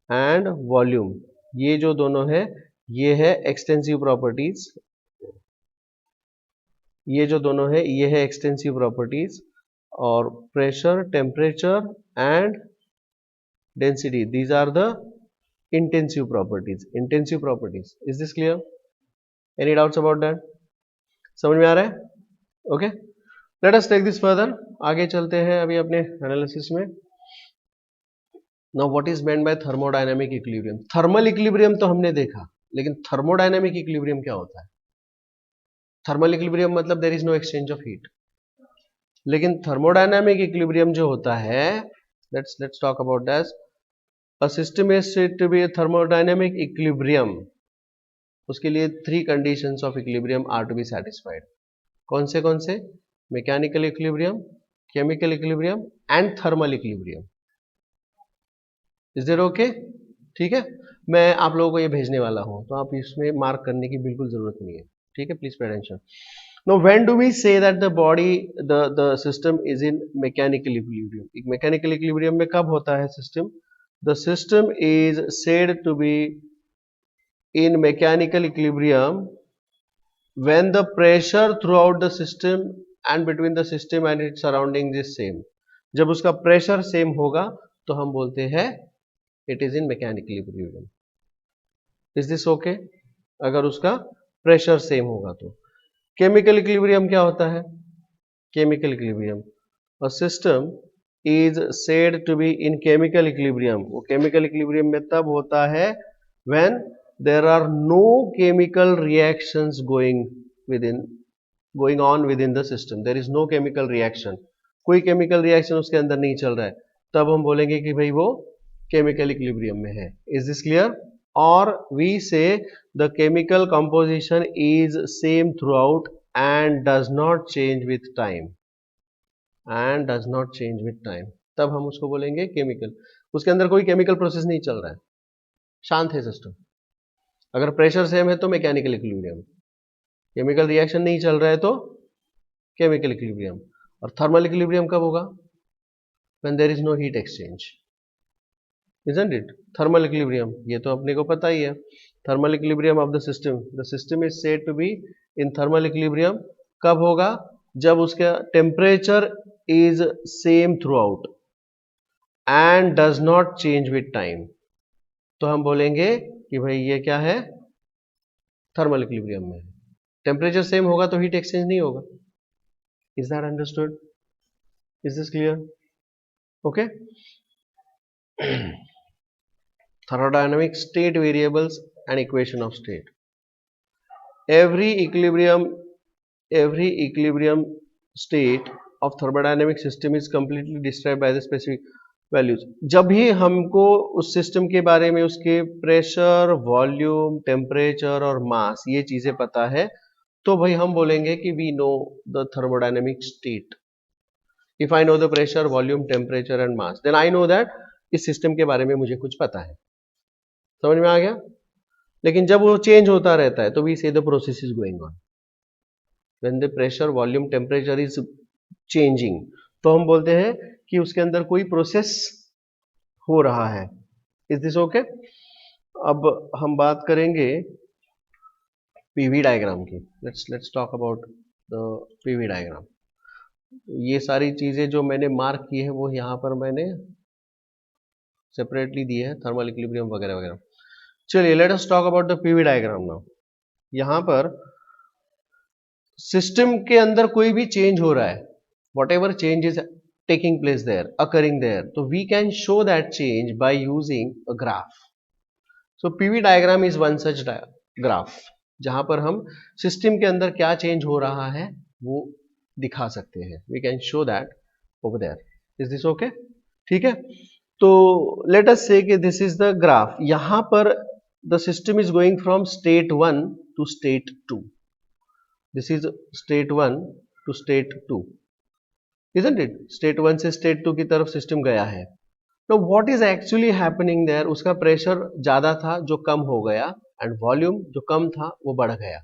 Speaker 1: and volume, ये जो दोनों है ये है एक्सटेंसिव प्रॉपर्टीज, ये जो दोनों है ये है एक्सटेंसिव प्रॉपर्टीज। और pressure, temperature and density, these are the intensive properties, intensive properties. Is this clear? Any doubts about that? समझ में आ रहा है? Okay, let us take this further. आगे चलते हैं अभी अपने एनालिसिस में। Now what is meant by thermodynamic equilibrium? Thermal equilibrium तो हमने देखा, लेकिन थर्मोडायनेमिक इक्विलिब्रियम क्या होता है? थर्मल इक्विलिब्रियम मतलब there is no exchange of heat, लेकिन थर्मोडायनेमिक इक्विलिब्रियम जो होता है, let's talk about that. A system is said to be a thermodynamic equilibrium, उसके लिए 3 conditions of equilibrium are to be satisfied. कौन से? Mechanical equilibrium, chemical equilibrium and thermal equilibrium. Is there okay? ठीक है, मैं आप लोगों को ये भेजने वाला हूं, तो आप इसमें मार्क करने की बिल्कुल जरूरत नहीं है, ठीक है? Please pay attention. Now when do we say that the body, the system is in mechanical equilibrium? एक mechanical equilibrium में कब होता है system? The system is said to be in mechanical equilibrium when the pressure throughout the system and between the system and its surroundings is same. जब उसका pressure same होगा तो हम बोलते हैं it is in mechanical equilibrium. Is this okay? अगर उसका pressure same होगा तो। केमिकल इक्विलिब्रियम क्या होता है? Chemical equilibrium, a system is said to be in chemical equilibrium. वो केमिकल इक्विलिब्रियम में तब होता है when there are no chemical reactions going on within the system. There is no chemical reaction, कोई chemical reaction उसके अंदर नहीं चल रहा है, तब हम बोलेंगे कि भाई वो केमिकल इक्विलिब्रियम में है। Is this clear? or we say the chemical composition is same throughout and does not change with time, तब हम उसको बोलेंगे केमिकल। उसके अंदर कोई केमिकल प्रोसेस नहीं चल रहा है, शांत है सिस्टम। अगर प्रेशर सेम है तो मैकेनिकल इक्विलिब्रियम, केमिकल रिएक्शन नहीं चल रहा है तो केमिकल इक्विलिब्रियम। और थर्मल इक्विलिब्रियम कब होगा? when there is no heat exchange, isn't it? Thermal equilibrium, ये तो अपने को पता ही है। Thermal equilibrium of the system is said to be in thermal equilibrium कब होगा? जब उसका temperature is same throughout and does not change with time, तो हम बोलेंगे कि भाई ये क्या है? थर्मल इक्विलिब्रियम में। टेम्परेचर सेम होगा तो हीट एक्सचेंज नहीं होगा। Is that understood? Is this clear? Okay. Thermodynamic state variables and equation of state. Every equilibrium state of thermodynamic system is completely described by the specific values. जब भी हमको उस system के बारे में उसके प्रेशर, वॉल्यूम, टेम्परेचर और मास ये चीजें पता है तो भाई हम बोलेंगे कि we know the thermodynamic state. If I know the pressure, volume, temperature and mass, then I know that इस सिस्टम के बारे में मुझे कुछ पता है। समझ में आ गया? लेकिन जब वो चेंज होता रहता है तो we say the process is going on. When the pressure, volume, temperature is changing तो हम बोलते हैं कि उसके अंदर कोई प्रोसेस हो रहा है। Is this okay? अब हम बात करेंगे पीवी डायग्राम की। Let's talk about the PV diagram. ये सारी चीजें जो मैंने मार्क की है वो यहाँ पर मैंने सेपरेटली दी है, थर्मल इक्विलिब्रियम वगैरह वगैरह। चलिए let us talk about the PV diagram now. यहाँ पर सिस्टम के अंदर कोई भी चेंज हो रहा है, whatever change is taking place there, occurring there, तो we can show that change by using a graph. So PV diagram is one such graph जहां पर हम सिस्टम के अंदर क्या चेंज हो रहा है वो दिखा सकते हैं। We can show that over there. Is this okay? ठीक है। तो लेट अस से कि दिस इज द ग्राफ। यहां पर the system is going from state 1 to state 2। This is state 1 to state 2, isn't it? State 1 से स्टेट 2 की तरफ सिस्टम गया है। तो what is actually happening there? उसका प्रेशर ज्यादा था जो कम हो गया, एंड वॉल्यूम जो कम था वो बढ़ गया।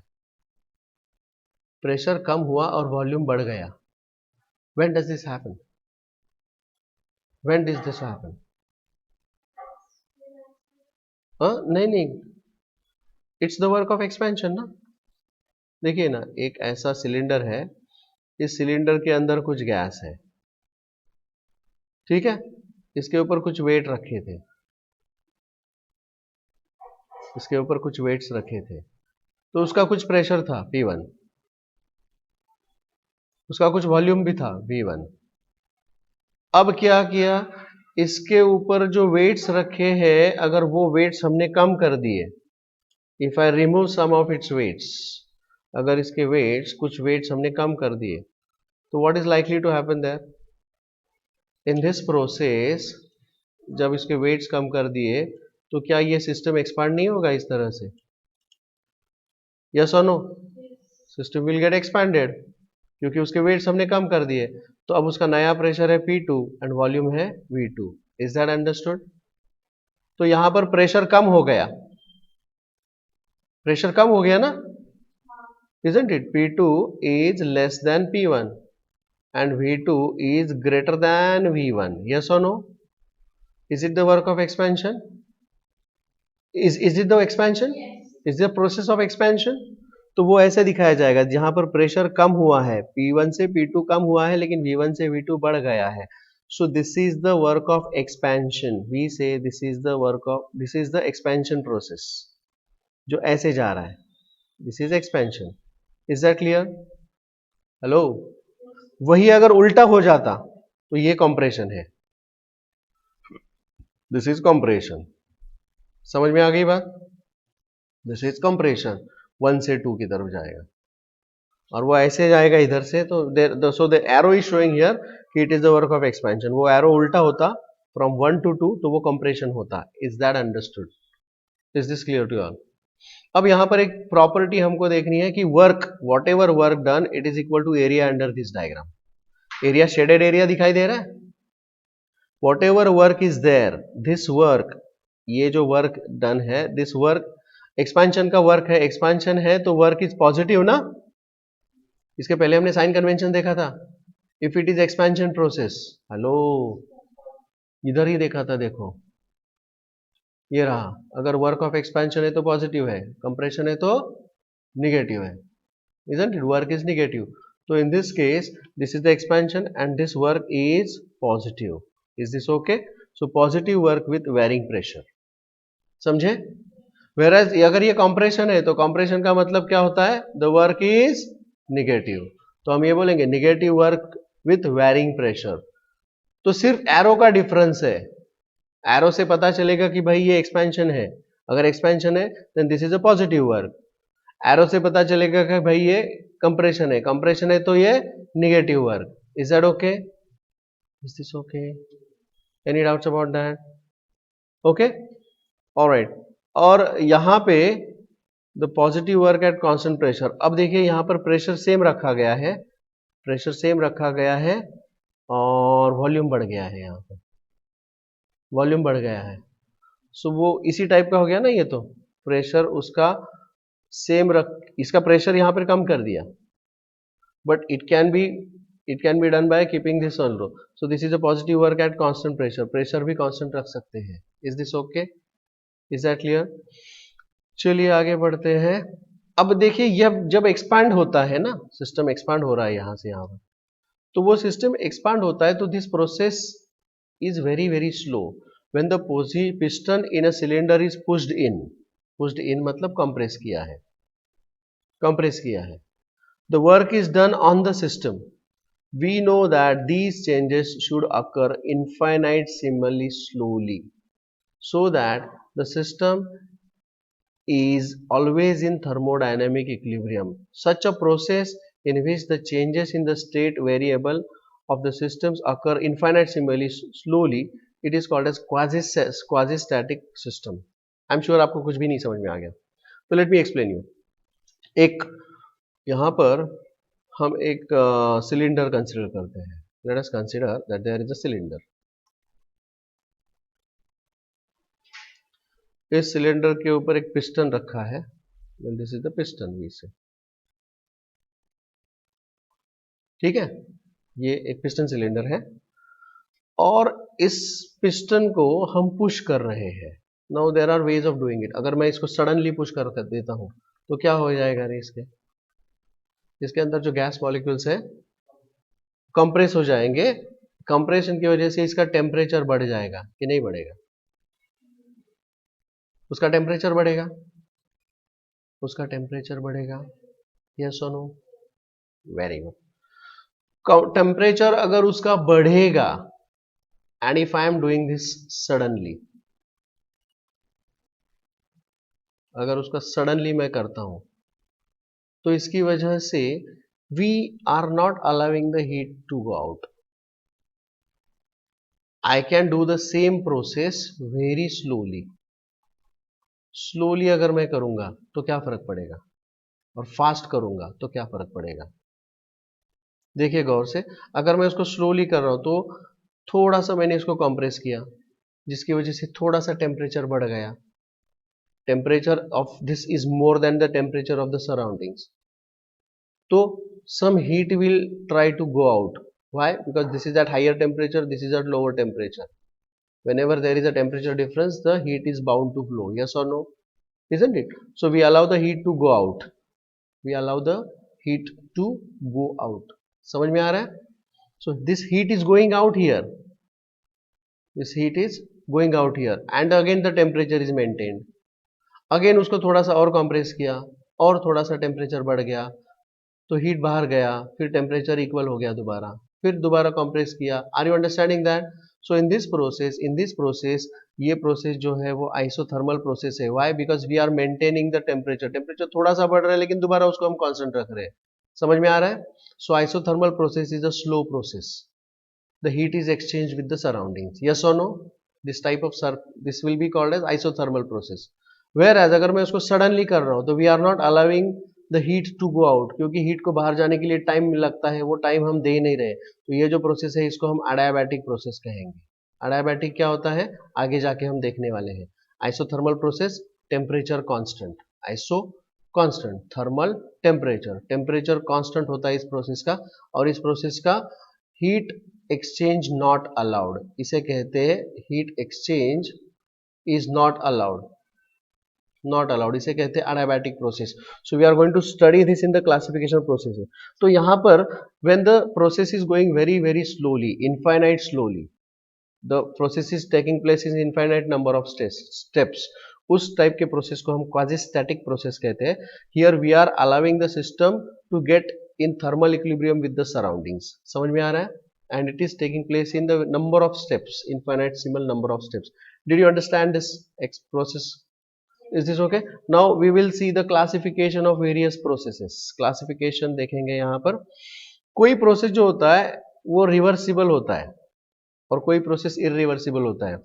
Speaker 1: प्रेशर कम हुआ और वॉल्यूम बढ़ गया। When does this happen? When does this happen? नहीं, it's the work of expansion ना। देखिए ना, एक ऐसा सिलेंडर है, इस सिलेंडर के अंदर कुछ गैस है, ठीक है? इसके ऊपर कुछ वेट रखे थे, इसके ऊपर कुछ वेट्स रखे थे, तो उसका कुछ प्रेशर था P1, उसका कुछ वॉल्यूम भी था V1। अब क्या किया? इसके ऊपर जो वेट्स रखे हैं, अगर वो वेट्स हमने कम कर दिए, if I remove some of its weights, अगर इसके वेट्स, कुछ वेट्स हमने कम कर दिए, तो what is likely to happen there? In this process, जब इसके वेट्स कम कर दिए तो क्या ये सिस्टम एक्सपांड नहीं होगा इस तरह से? यस और no? System will get expanded क्योंकि उसके वेट्स हमने कम कर दिए। तो अब उसका नया प्रेशर है P2 एंड वॉल्यूम है V2। Is that understood? तो यहां पर प्रेशर कम हो गया, प्रेशर कम हो गया ना, isn't it? P2 is less than P1 and V2 is greater than V1. Yes or no? Is it the work of expansion? Is it the expansion? Yes. Is the process of expansion? तो वो ऐसे दिखाया जाएगा, जहां पर pressure कम हुआ है, P1 से P2 कम हुआ है लेकिन V1 से V2 बढ़ गया है। So this is the work of expansion. We say this is the expansion process जो ऐसे जा रहा है। This is expansion. Is that clear? Hello? वही अगर उल्टा हो जाता तो ये कंप्रेशन है। This is compression. समझ में आ गई बात? दिस इज कंप्रेशन, 1 से 2 की तरफ जाएगा और वो ऐसे जाएगा इधर से, तो so the arrow is showing here कि it is the work of expansion. वो एरो उल्टा होता फ्रॉम 1 to 2 तो वो कंप्रेशन होता। Is that understood? Is this clear to all? अब यहां पर एक प्रॉपर्टी हमको देखनी है कि work, whatever work done, it is equal to area under this diagram. Area, shaded area दिखाई दे रहा है. Whatever work is there, this work, ये जो वर्क डन है, दिस वर्क एक्सपेंशन का वर्क है, एक्सपेंशन है तो वर्क इज पॉजिटिव ना. इसके पहले हमने साइन कन्वेंशन देखा था. If it is expansion process, hello, इधर ही देखा था, देखो ये रहा. अगर वर्क ऑफ एक्सपेंशन है तो पॉजिटिव है, कंप्रेशन है तो निगेटिव है, isn't it? Work is negative. So in this case, this is the expansion and this work is positive. Is this okay? So positive work with varying pressure. समझे? Whereas अगर ये compression है तो compression का मतलब क्या होता है? The work is negative. तो हम ये बोलेंगे negative work with varying pressure. तो सिर्फ एरो का डिफरेंस है. एरो से पता चलेगा कि भाई ये एक्सपेंशन है. अगर एक्सपेंशन है then this is a positive work. Arrow से पता चलेगा कि भाई ये कंप्रेशन है, कंप्रेशन है तो ये negative work. Is that okay? Is this okay? Any doubts about that? Okay, alright. और यहां पे the positive work at constant pressure. अब देखिए यहां पर प्रेशर सेम रखा गया है, प्रेशर सेम रखा गया है और वॉल्यूम बढ़ गया है. यहां पर वॉल्यूम बढ़ गया है. सो वो इसी टाइप का हो गया ना. ये तो प्रेशर उसका सेम रख, इसका प्रेशर यहां पर कम कर दिया, but it can be done by keeping this on low. So this is a positive work at constant pressure. Pressure भी कांस्टेंट रख सकते हैं. Is this okay? Is that clear? चलिए आगे बढ़ते हैं. अब देखिए ये जब एक्सपांड होता है ना, सिस्टम एक्सपांड हो रहा है यहां से यहां पर, तो वो सिस्टम एक्सपांड होता है तो this process is very very slow. When the piston in a cylinder is pushed in मतलब कंप्रेस किया है, कंप्रेस किया है. The work is done on the system. We know that these changes should occur infinitesimally slowly, so that the system is always in thermodynamic equilibrium. Such a process in which the changes in the state variable of the systems occur infinitesimally slowly, it is called as quasi-static system. I'm sure आपको कुछ भी नहीं समझ में आ गया. So let me explain you. एक यहां पर हम एक सिलेंडर कंसीडर करते हैं. Let us consider that there is a cylinder. इस सिलेंडर के ऊपर एक पिस्टन रखा है. This is the piston, we say, ठीक है. ये एक पिस्टन सिलेंडर है और इस पिस्टन को हम पुश कर रहे हैं. Now there are ways of doing it. अगर मैं इसको सडनली पुश कर देता हूं तो क्या हो जाएगा रे? इसके अंदर जो गैस मॉलिक्यूल्स है कंप्रेस हो जाएंगे. कंप्रेशन की वजह से इसका टेम्परेचर बढ़ जाएगा कि नहीं बढ़ेगा? उसका टेम्परेचर बढ़ेगा, उसका टेम्परेचर बढ़ेगा. यस और नो? Very good. टेम्परेचर अगर उसका बढ़ेगा and if I am doing this suddenly, अगर उसका सडनली मैं करता हूं तो इसकी वजह से we are not allowing the heat to go out. I can do the same process very slowly. Slowly अगर मैं करूंगा तो क्या फर्क पड़ेगा, और फास्ट करूंगा तो क्या फर्क पड़ेगा? देखिए गौर से. अगर मैं उसको स्लोली कर रहा हूं तो थोड़ा सा मैंने इसको कंप्रेस किया, जिसकी वजह से थोड़ा सा टेम्परेचर बढ़ गया. Temperature of this is more than the temperature of the surroundings. तो some heat will try to go out. Why? Because this is at higher temperature, this is at lower temperature. Whenever there is a temperature difference, the heat is bound to flow. Yes or no? Isn't it? So we allow the heat to go out. We allow the heat to go out. समझ में आ रहा है? So this heat is going out here. This heat is going out here, and again the temperature is maintained. Again उसको थोड़ा सा और compress किया और थोड़ा सा temperature बढ़ गया तो हीट बाहर गया, फिर टेम्परेचर इक्वल हो गया दोबारा, फिर दोबारा कंप्रेस किया. Are you understanding that? So in this process ये प्रोसेस जो है वो आइसोथर्मल प्रोसेस है. Why? Because we are maintaining the temperature. Temperature थोड़ा सा बढ़ रहा है लेकिन दोबारा उसको हम कांस्टेंट रख रहे हैं. समझ में आ रहा है? So isothermal process is a slow process. The heat is exchange with the surroundings. Yes और no? This type of this will be called as isothermal process. Whereas अगर मैं उसको सडनली कर रहा हूँ तो we are not allowing the heat to go out, क्योंकि heat को बाहर जाने के लिए टाइम लगता है, वो टाइम हम दे नहीं रहे। तो ये जो प्रोसेस है इसको हम अडायाबैटिक प्रोसेस कहेंगे। अडायाबैटिक क्या होता है आगे जाके हम देखने वाले हैं। Isothermal process, temperature constant, iso constant, thermal temperature, temperature constant होता है इस प्रोसेस का, और इस प्रोसेस का हीट एक्सचेंज नॉट अलाउड, इसे कहते हैं heat exchange is not allowed, not allowed, इसे कहते हैं adiabatic process. So we are going to study this in the classification process. तो यहाँ पर when the process is going very very slowly, infinite slowly, the process is taking place in infinite number of steps, उस type के process को हम quasi static process कहते हैं। Here we are allowing the system to get in thermal equilibrium with the surroundings, समझ में आ रहा है, and it is taking place in the number of steps, infinitesimal number of steps. Did you understand this process? Is this okay? Now we will see the classification of various processes. Classification देखेंगे यहाँ पर। कोई process जो होता है वो reversible होता है और कोई प्रोसेस इरिवर्सिबल होता है।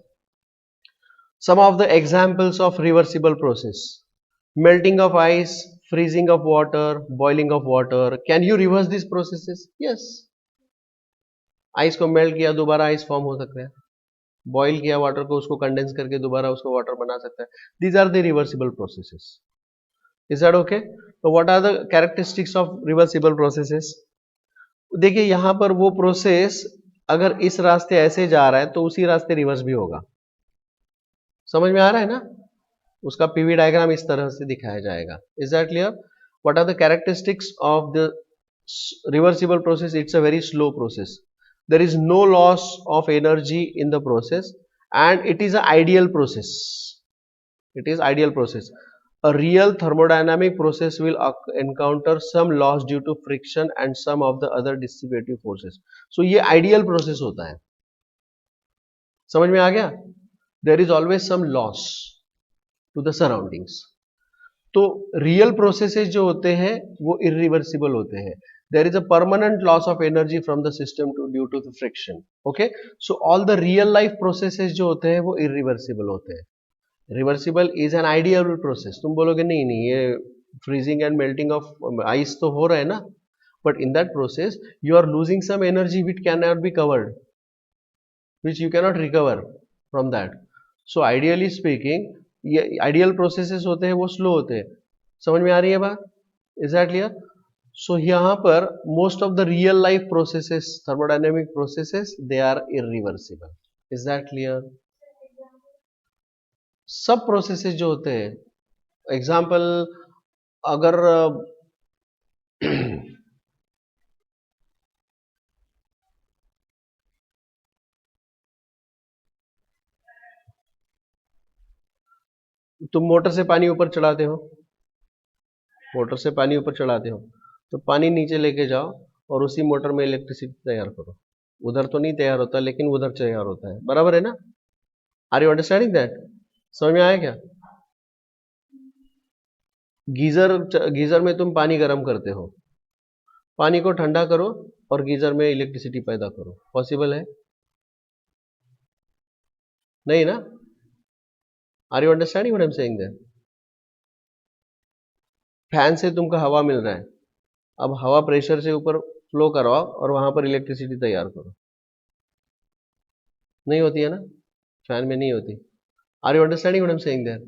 Speaker 1: Some of the examples of reversible process: melting of ice, freezing of water, boiling of water. Can you reverse these processes? Yes. Ice को मेल्ट किया, दोबारा आइस फॉर्म हो सकता है। बॉइल किया वाटर को, उसको कंडेंस करके दोबारा उसको वाटर बना सकता है। These are the reversible processes. Is that okay? तो what are the characteristics of reversible processes? देखिए यहां पर वो प्रोसेस अगर इस रास्ते ऐसे जा रहा है तो उसी रास्ते रिवर्स भी होगा, समझ में आ रहा है ना? उसका पीवी डायग्राम इस तरह से दिखाया जाएगा। Is that clear? What are the characteristics of the reversible process? It's a very slow process, there is no loss of energy in the process, and it is an ideal process. It is ideal process. A real thermodynamic process will encounter some loss due to friction and some of the other distributive forces. So ये ideal process होता है, समझ में आ गया? There is always some loss to the surroundings. तो real processes जो होते हैं वो इरिवर्सिबल होते हैं। There is a permanent loss of energy from the system due to the friction. Okay, so all the real life processes जो होते हैं वो irreversible होते हैं। Reversible is an ideal process. तुम बोलोगे नहीं नहीं ये freezing and melting of ice तो हो रहा है ना, but in that process you are losing some energy which cannot be covered, which you cannot recover from that. So ideally speaking ये आइडियल प्रोसेसेस होते हैं वो स्लो होते हैं, समझ में आ रही है बात? Is that clear? सो यहाँ पर most of the real life processes, thermodynamic processes, they are irreversible. Is that clear? सब प्रोसेसेस जो होते हैं, एग्जाम्पल अगर तुम मोटर से पानी ऊपर चढ़ाते हो, मोटर से पानी ऊपर चढ़ाते हो, तो पानी नीचे लेके जाओ और उसी मोटर में इलेक्ट्रिसिटी तैयार करो। उधर तो नहीं तैयार होता लेकिन उधर तैयार होता है, बराबर है ना? Are you understanding that? समझ में आया क्या? गीजर में तुम पानी गर्म करते हो, पानी को ठंडा करो और गीजर में इलेक्ट्रिसिटी पैदा करो, पॉसिबल है? नहीं ना? Are you understanding what I am saying that? Fan से तुमको हवा मिल रहा है, अब हवा प्रेशर से ऊपर फ्लो करवाओ और वहां पर इलेक्ट्रिसिटी तैयार करो, नहीं होती है ना? फैन में नहीं होती। Are you understanding what I am saying that?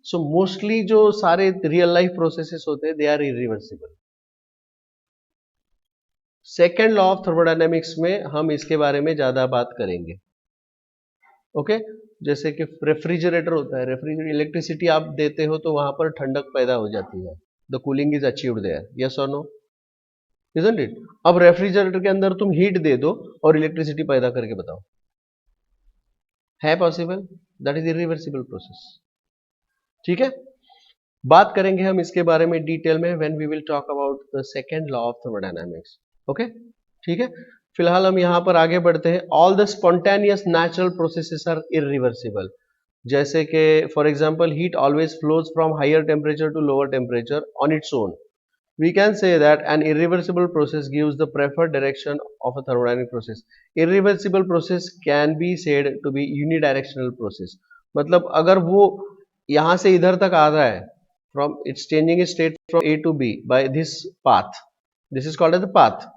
Speaker 1: So mostly जो सारे रियल लाइफ प्रोसेसेस होते हैं they are irreversible. Second law of thermodynamics में हम इसके बारे में ज्यादा बात करेंगे। ओके, जैसे कि रेफ्रिजरेटर होता है, रेफ्रिजरेटर इलेक्ट्रिसिटी आप देते हो तो वहां पर ठंडक पैदा हो जाती है, the cooling is achieved there, yes और नो? Isn't it? अब रेफ्रिजरेटर के अंदर तुम हीट दे दो और इलेक्ट्रिसिटी पैदा करके बताओ, है possible? That is irreversible process. ठीक है, बात करेंगे हम इसके बारे में डिटेल में when we will talk about the second law of thermodynamics. Okay, ठीक है, फिलहाल हम यहां पर आगे बढ़ते हैं। All the spontaneous natural processes are irreversible. जैसे कि for example heat always flows from higher temperature to lower temperature on its own. We can say that an irreversible process gives the preferred direction of a thermodynamic process. Irreversible process can be said to be unidirectional process. मतलब अगर वो यहां से इधर तक आ रहा है, from its changing state from A to B by this path, this is called as the path.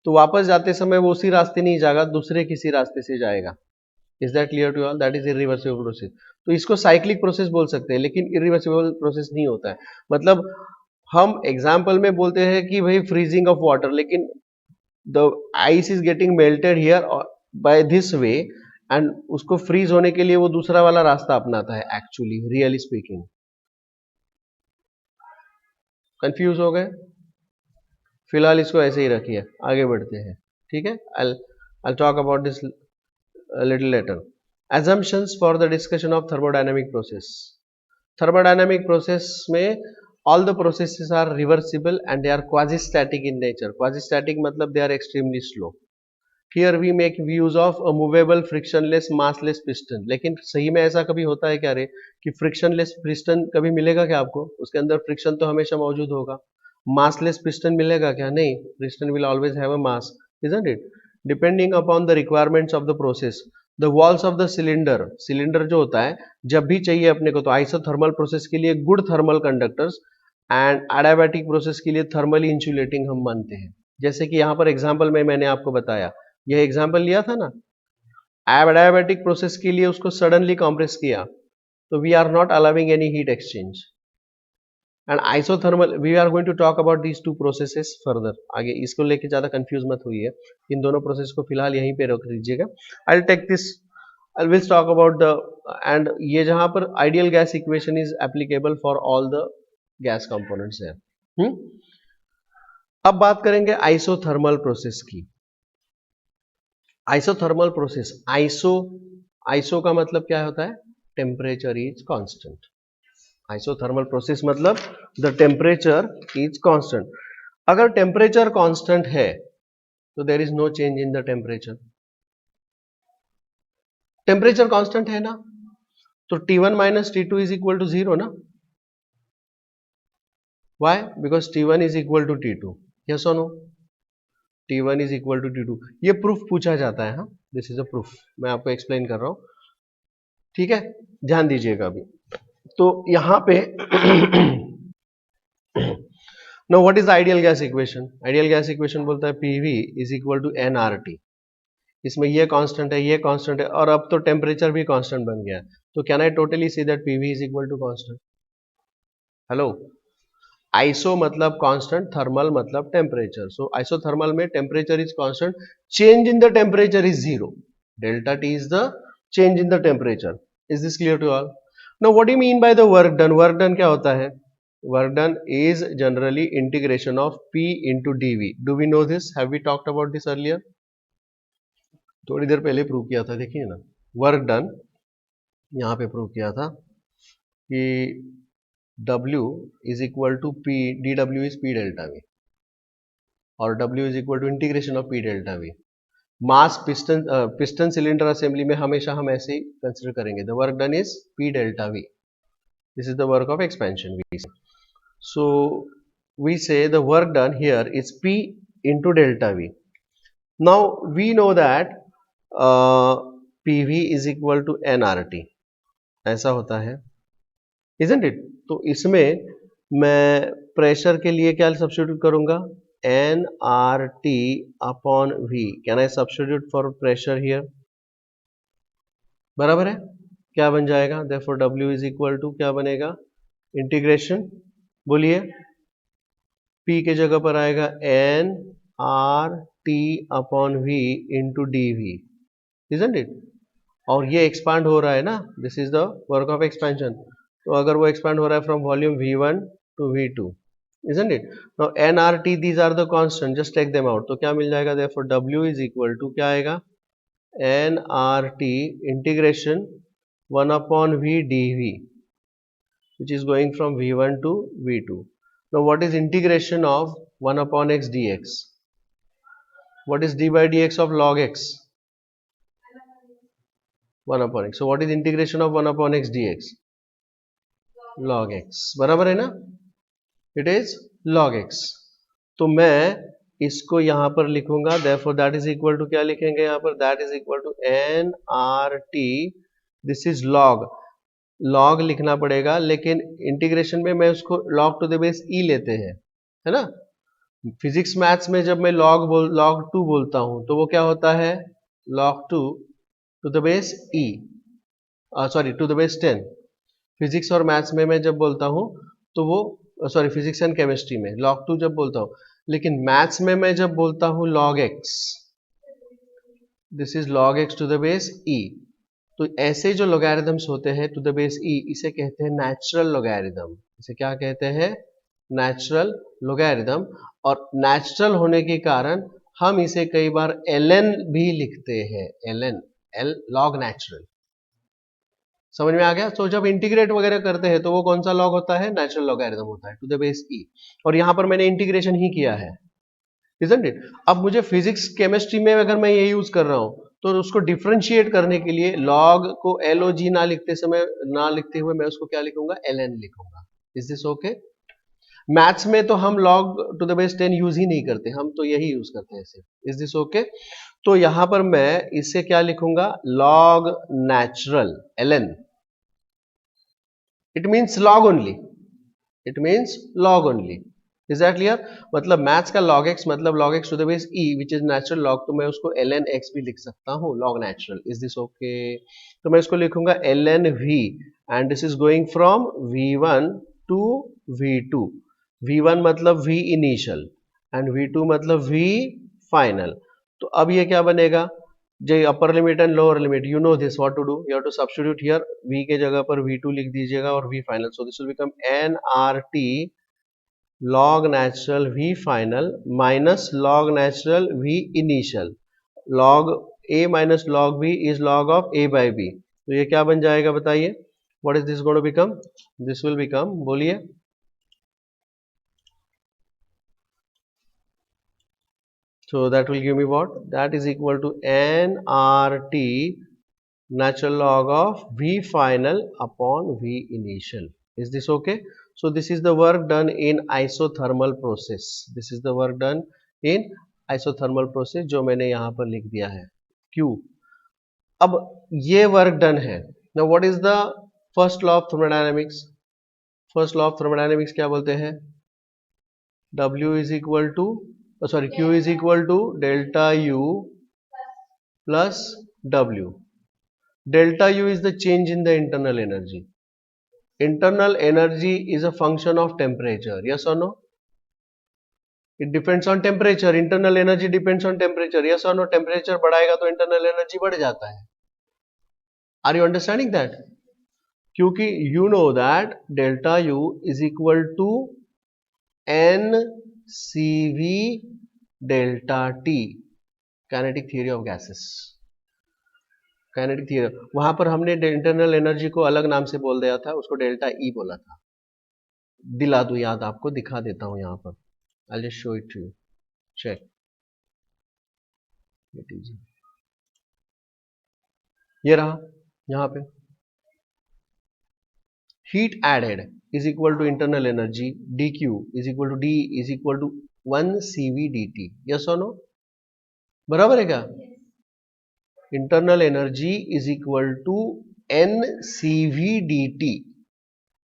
Speaker 1: तो वापस जाते समय वो उसी रास्ते नहीं जाएगा, दूसरे किसी रास्ते से जाएगा। Is that clear to all? That is irreversible process. तो इसको साइक्लिक प्रोसेस बोल सकते हैं, लेकिन इरिवर्सिबल प्रोसेस नहीं होता है। मतलब हम एग्जाम्पल में बोलते हैं कि भाई फ्रीजिंग ऑफ वाटर, लेकिन the ice is getting melted here by this way, and उसको फ्रीज होने के लिए वो दूसरा वाला रास्ता अपनाता है एक्चुअली, रियली स्पीकिंग। कंफ्यूज हो गए? फिलहाल इसको ऐसे ही रखिए, आगे बढ़ते हैं। ठीक है, I'll talk about this a little later. Assumptions for the discussion of thermodynamic process. Thermodynamic process में all the processes are reversible and they are quasi-static in nature. Quasi-static मतलब they are extremely slow. Here we make use of a movable frictionless massless piston. लेकिन सही में ऐसा कभी होता है क्या रे कि frictionless piston कभी मिलेगा क्या आपको? उसके अंदर friction तो हमेशा मौजूद होगा। massless piston मिलेगा क्या? नहीं, piston will always have a mass, isn't it? Depending upon the requirements of the process, the walls of the cylinder जो होता है, जब भी चाहिए अपने को, तो isothermal process के लिए good thermal conductors and adiabatic process के लिए thermally insulating हम मानते हैं। जैसे कि यहाँ पर एग्जाम्पल में मैंने आपको बताया, यह एग्जाम्पल लिया था ना, एडियाबैटिक प्रोसेस के लिए उसको सडनली कंप्रेस किया, तो we are not allowing any heat exchange. And isothermal, we are going to talk about these two processes further. आगे इसको लेके ज्यादा कंफ्यूज मत होइए, इन दोनों प्रोसेस को फिलहाल यहीं पे रख दीजिएगा। I take this, I will talk about the, and ये जहां पर ideal gas equation is applicable for all the gas components है। अब बात करेंगे आइसोथर्मल प्रोसेस की। आइसोथर्मल प्रोसेस, आइसो का मतलब क्या होता है? Temperature is constant. Isothermal process मतलब द टेम्परेचर इज कांस्टेंट। अगर टेम्परेचर कांस्टेंट है तो there is no change in the temperature. Temperature constant है ना, तो T1 minus T2 is equal to 0 ना। Why? Because T1 is equal to T2। Yes और no? T1 is equal to T2, ये proof पूछा जाता है। हाँ, दिस इज अ प्रूफ, मैं आपको एक्सप्लेन कर रहा हूं। ठीक है, ध्यान दीजिएगा अभी। तो यहां पे no, what is ideal gas equation? Ideal gas equation बोलता है PV is equal to nRT। इसमें ये कांस्टेंट है, ये कांस्टेंट है, और अब तो टेम्परेचर भी कांस्टेंट बन गया है। तो can I totally say that PV is equal to constant? Hello, iso मतलब कांस्टेंट, थर्मल मतलब टेम्परेचर। सो आइसोथर्मल में temperature is constant, change in the temperature is 0। Delta T is the change in the temperature. Is this clear to all? Now what you mean by the work done? Work done क्या होता है? Work done is generally integration of P into dV. Do we know this? Have we talked about this earlier? थोड़ी देर पहले prove किया था, देखिए ना। वर्क डन यहां पे प्रूव किया था कि W is equal to P, dW is P delta V, और W is equal to integration of P delta V। Mass piston cylinder assembly में हमेशा हम ऐसे ही कंसिडर करेंगे, the work done is P delta V, this is the work of expansion V। So we say the work done here is P into delta V। Now we know that PV is equal to nRT, ऐसा होता है, isn't it? तो इसमें मैं pressure के लिए क्या substitute करूंगा? nRT upon V। Can I substitute for pressure here? बराबर है, क्या बन जाएगा? Therefore W is equal to क्या बनेगा? इंटीग्रेशन, बोलिए। P के जगह पर आएगा nRT upon V into DV, isn't it? और ये एक्सपांड हो रहा है ना, this is the work of expansion. तो अगर वो एक्सपांड हो रहा है from volume V1 to V2, isn't it? Now nRT, these are the constant, just take them out, तो क्या मिल जाएगा? therefore W is equal to क्या आएगा? nRT integration 1 upon V dV, which is going from V1 to V2. Now what is integration of 1 upon x dx? What is d by dx of log x? 1 upon x. So what is integration of 1 upon x dx? log x, बराबर है ना? It is log x। तो मैं इसको यहां पर लिखूंगा, therefore that is equal to क्या लिखेंगे यहां पर? that is equal to nRT, this is log, log लिखना पड़ेगा, लेकिन इंटीग्रेशन में मैं उसको लॉग टू द बेस ई लेते हैं, है ना। फिजिक्स मैथ्स में जब मैं लॉग टू बोलता हूं तो वो क्या होता है, log to the base e, sorry to the base 10। Physics और मैथ्स में मैं जब बोलता हूं तो वो सॉरी फिजिक्स एंड केमिस्ट्री में लॉग टू जब बोलता हूं, लेकिन मैथ्स में मैं जब बोलता हूं log x, this is log x to the base e. तो ऐसे जो लोगैरिथम्स होते हैं टू द बेस ई, इसे कहते हैं नेचुरल लोगैरिथम। इसे क्या कहते हैं, नेचुरल लोगैरिथम। और नेचुरल होने के कारण हम इसे कई बार ln भी लिखते हैं, ln, एल लॉग नेचुरल। समझ में आ गया। तो जब इंटीग्रेट वगैरह करते हैं तो वो कौन सा लॉग होता है, नेचुरल लॉगरिथम होता है टू द बेस ई। और यहां पर मैंने इंटीग्रेशन ही किया है, इजंट इट। अब मुझे फिजिक्स केमिस्ट्री में अगर मैं ये यूज कर रहा हूं तो उसको डिफरेंशिएट करने के लिए लॉग को LOG ना लिखते हुए मैं उसको क्या लिखूंगा, LN लिखूंगा। Is this okay. मैथ्स में तो हम log to the base 10 use ही नहीं करते, हम तो यही यूज करते हैं सिर्फ। Is this okay. तो यहां पर मैं इससे क्या लिखूंगा, log natural LN। It means log only, it means log only. Is that clear. मतलब मैथ्स का log x मतलब log x to the base e which is natural log, तो मैं उसको ln x भी लिख सकता हूं, log natural. Is this okay. तो मैं इसको लिखूंगा ln v, and this is going from v1 to v2। v1 मतलब v इनिशियल एंड v2 मतलब v फाइनल। तो अब ये क्या बनेगा, जो upper limit and lower limit, you know this what to do, you have to substitute here, v के जगह पर v2 लिख दीजिएगा और v final. So this will become nRT log natural v final minus log natural v initial, log a minus log b is log of a by b। तो ये क्या बन जाएगा बताइए, what is this going to become, this will become, बोलिए, so that will give me what, that is equal to nRT natural log of v final upon v initial। Is this okay? So this is the work done in isothermal process, this is the work done in isothermal process जो मैंने यहां पर लिख दिया है Q। अब ये work done है। Now what is the first law of thermodynamics? First law of thermodynamics क्या बोलते हैं, W is equal to sorry Q is equal to delta U plus W। Delta U is the change in the internal energy. Internal energy is a function of temperature, yes or no? It depends on temperature. Internal energy depends on temperature, yes or no? Temperature बढ़ाएगा तो internal energy बढ़ जाता है। Are you understanding that? क्योंकि you know that delta U is equal to NCV delta T, kinetic theory of gases। Kinetic theory, वहां पर हमने internal energy को अलग नाम से बोल दिया था, उसको डेल्टा ई बोला था। दिला दूं याद आपको, दिखा देता हूं यहां पर, I just show it to you, check. ये रहा यहां पे, heat added is equal to internal energy D Q is equal to D is equal to 1 CV dt, yes और नो, बराबर है क्या? Internal energy is equal to NCV dt,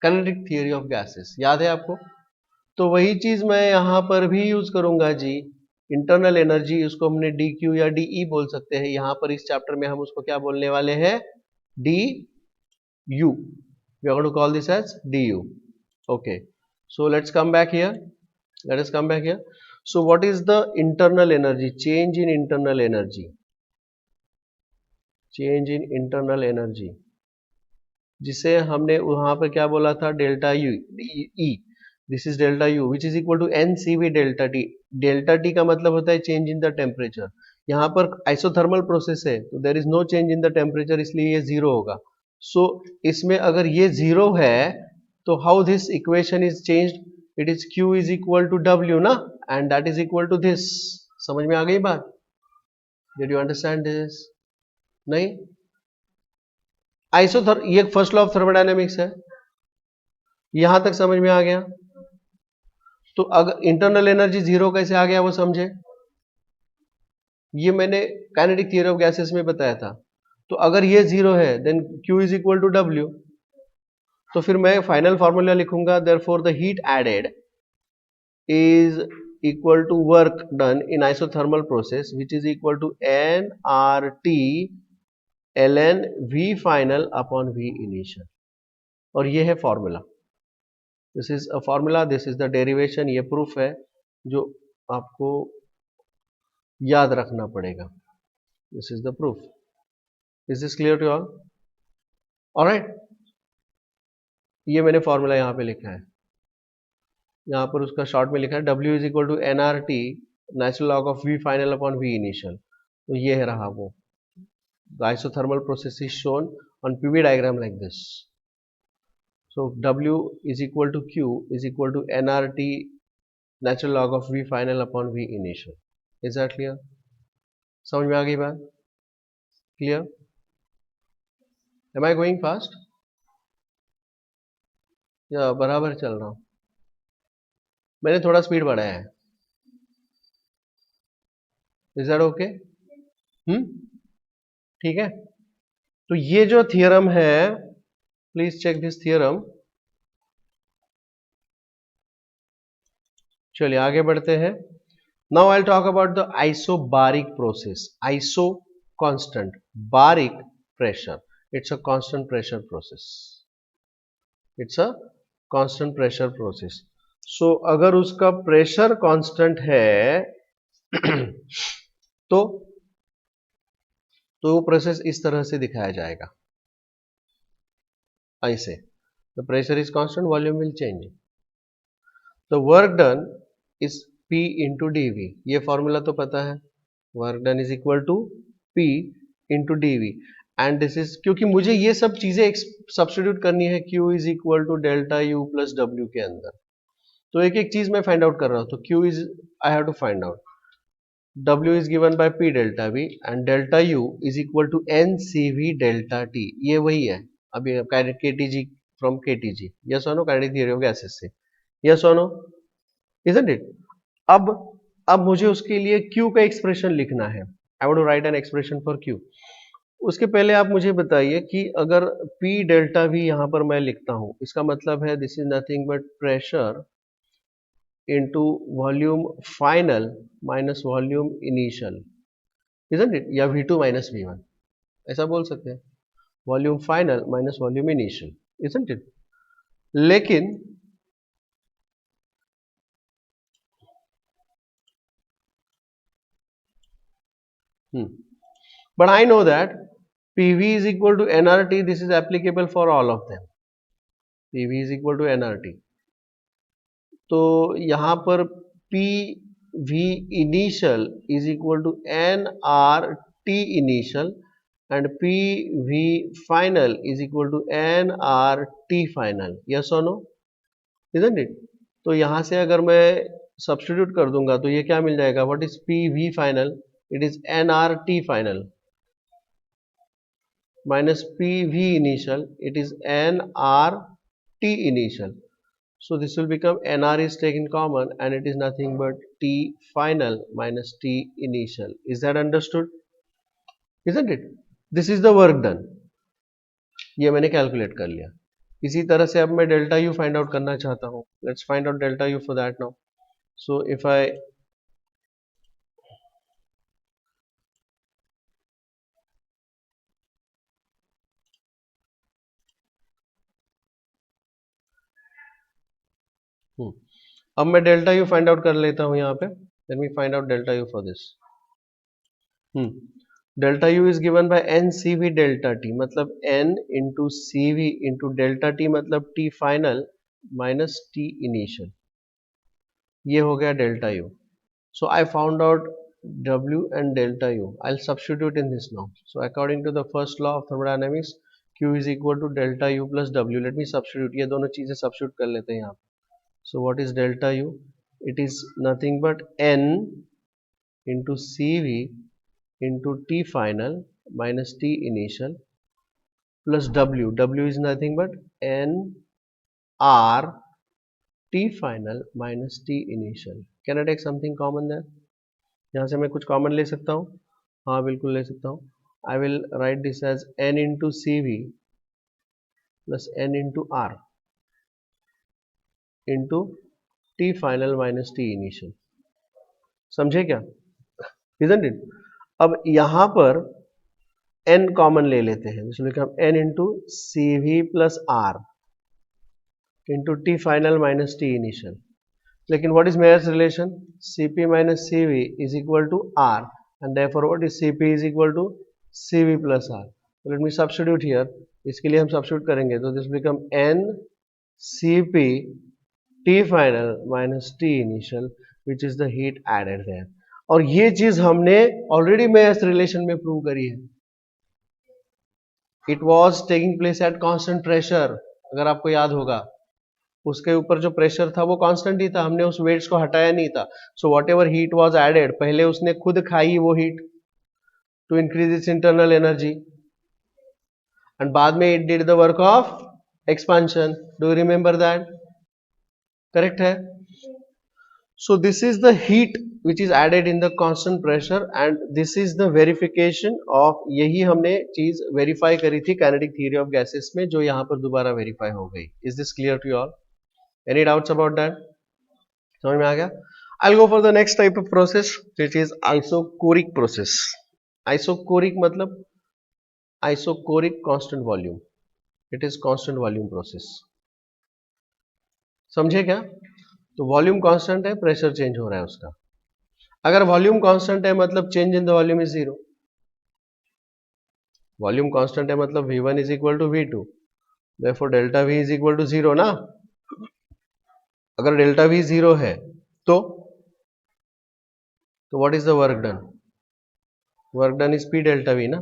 Speaker 1: kinetic theory of gases, याद है आपको? तो वही चीज मैं यहां पर भी यूज करूंगा जी। इंटरनल एनर्जी उसको हमने डी क्यू या डी ई बोल सकते हैं, यहां पर इस चैप्टर में हम उसको क्या बोलने वाले हैं, D U. We are going to call this as D U. Okay, so let's come back here, let us come back here. So what is the internal energy, change in internal energy, change in internal energy, जिसे हमने वहां पर क्या बोला था, delta U E, this is delta U which is equal to NCV delta T. Delta T का मतलब होता है चेंज इन द टेम्परेचर। यहाँ पर आइसोथर्मल प्रोसेस है तो there is no change in the temperature, इसलिए ये जीरो होगा। सो इसमें अगर ये जीरो है तो how this equation is changed, it is Q is equal to W ना, and that is equal to this. समझ में आ गई बात? Did you understand this? नहीं? ये फर्स्ट लॉ ऑफ थर्मोडायनेमिक्स है, यहां तक समझ में आ गया? तो अगर इंटरनल एनर्जी जीरो कैसे आ गया वो समझे, ये मैंने काइनेटिक थियरी ऑफ गैसेस में बताया था। तो अगर ये जीरो है then Q is equal to W, तो फिर मैं फाइनल फॉर्मूला लिखूंगा, therefore the heat added is equal to work done in isothermal process, which is equal to nRT ln V final upon V initial. और ये है formula, this is a formula, this is the derivation, ये proof है जो आपको याद रखना पड़ेगा. This is the proof. Is this clear to all? Alright, ये मैंने फॉर्मूला यहाँ पे लिखा है, यहाँ पर उसका शॉर्ट में लिखा है W is equal to N R T natural log of V final upon V initial. तो ये है रहा वो. The isothermal process is shown on PV diagram like this. So W is equal to Q is equal to nRT natural log of V final upon V initial. Is that clear? समझ में आ गई बात? Clear? Am I going fast? या बराबर चल रहा हूँ? मैंने थोड़ा स्पीड बढ़ाया है. Is that okay? ठीक है. तो ये जो थियरम है, प्लीज चेक दिस थियरम. चलिए आगे बढ़ते हैं. Now I will talk about the isobaric process. Iso constant, baric pressure, it's a constant pressure process. It's a constant pressure process. So अगर उसका प्रेशर कांस्टेंट है तो वो प्रोसेस इस तरह से दिखाया जाएगा, ऐसे. The pressure is constant, volume will change. The work done is P into dV. ये फॉर्मूला तो पता है, work done is equal to P into dV. And this is, क्योंकि मुझे ये सब चीजें सब्स्टिट्यूट करनी है Q is equal to delta U plus W के अंदर. तो एक एक चीज मैं फाइंड आउट कर रहा हूं. तो Q is, I have to find out, W is given by P delta V and delta U is equal to NCV delta T. ये वही है अभी kinetic KTG from KTG. Yes or no? kinetic theory of gases से. Yes or no? Isn't it? अब मुझे उसके लिए Q का एक्सप्रेशन लिखना है. I want to write an expression for Q. उसके पहले आप मुझे बताइए कि अगर P delta V यहाँ पर मैं लिखता हूँ, इसका मतलब है this is nothing but pressure into volume final minus volume initial, isn't it? या V2 minus V1, ऐसा बोल सकते हैं. Volume final minus volume initial, isn't it? लेकिन but I know that PV is equal to nRT. This is applicable for all of them. PV is equal to nRT. तो यहाँ पर PV initial is equal to nRT initial and PV final is equal to nRT final. Yes or no? Isn't it? तो यहाँ से अगर मैं substitute कर दूंगा तो ये क्या मिल जाएगा? What is PV final? It is nRT final minus PV initial. It is nRT initial. So this will become nR is taken common and it is nothing but T final minus T initial. Is that understood? Isn't it? This is the work done. ये मैंने calculate कर लिया. इसी तरह से अब मैं delta U find out करना चाहता हूँ. Let's find out delta U for that now. So if I अब मैं डेल्टा यू फाइंड आउट कर लेता हूँ यहाँ पे. Let me find out delta U for this. Delta U is given by n C V delta T, मतलब n into C V into delta T, मतलब T final minus T initial. ये हो गया delta U. So I found out W and delta U. I'll substitute in this now. So according to the first law of thermodynamics, Q is equal to delta U plus W. Let me substitute. ये दोनों चीजें substitute कर लेते हैं यहाँ पे. So what is delta U? It is nothing but N into CV into T final minus T initial plus W. W is nothing but N R T final minus T initial. Can I take something common there? यहाँ से मैं कुछ common ले सकता हूँ. हाँ बिल्कुल ले सकता हूँ. I will write this as N into CV plus n into R into T final minus T initial. समझे क्या? Isn't it? अब यहां पर n कॉमन ले लेते हैं, जिसमें हम n into C V plus R into T final minus T initial. लेकिन what is Mayer's relation? Cp minus Cv is equal to R and therefore what is Cp is equal to Cv plus R. So let me substitute here. इसके लिए हम substitute करेंगे तो this become n Cp T final minus T initial which is the heat added there. और ये चीज हमने already Mayer's relation में प्रूव करी है. It was taking place at constant pressure. अगर आपको याद होगा, उसके ऊपर जो प्रेशर था वो कांस्टेंट ही था, हमने उस वेट्स को हटाया नहीं था. So whatever heat was added, पहले उसने खुद खाई वो heat to increase its internal energy and बाद में it did the work of expansion. Do you remember that? Correct है. So this is the heat which is added in the constant pressure and this is the verification of, यही हमने चीज verify करी थी kinetic theory of gases में, जो यहां पर दोबारा वेरीफाई हो गई. Is this clear to you all? Any doubts about that? समझ में आ गया? I'll go for the next type of process which is isochoric process. Isochoric मतलब isochoric constant volume. It is constant volume process. समझे क्या? तो volume constant है, pressure change हो रहा है उसका. अगर वॉल्यूम कांस्टेंट है मतलब change in the volume is zero. Volume constant है मतलब V1 is equal to V2, therefore delta V is equal to zero ना. अगर डेल्टा V जीरो है तो what is the work done? Work done is P delta V ना.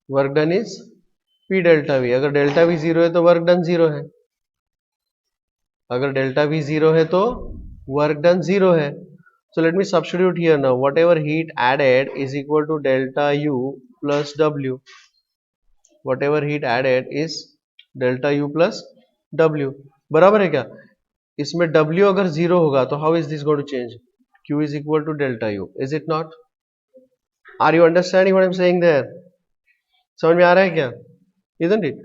Speaker 1: Work done is P delta V. अगर delta V zero है तो work done zero है. अगर डेल्टा V जीरो है तो वर्क डन जीरो है. So let me substitute here now. Whatever heat added is equal to delta U plus W. Whatever heat added is delta U plus W. बराबर है क्या? इसमें W अगर zero होगा तो how is this going to change? Q is equal to delta U. Is it not? Are you understanding what I'm saying there? समझ में आ रहा है क्या? Isn't it?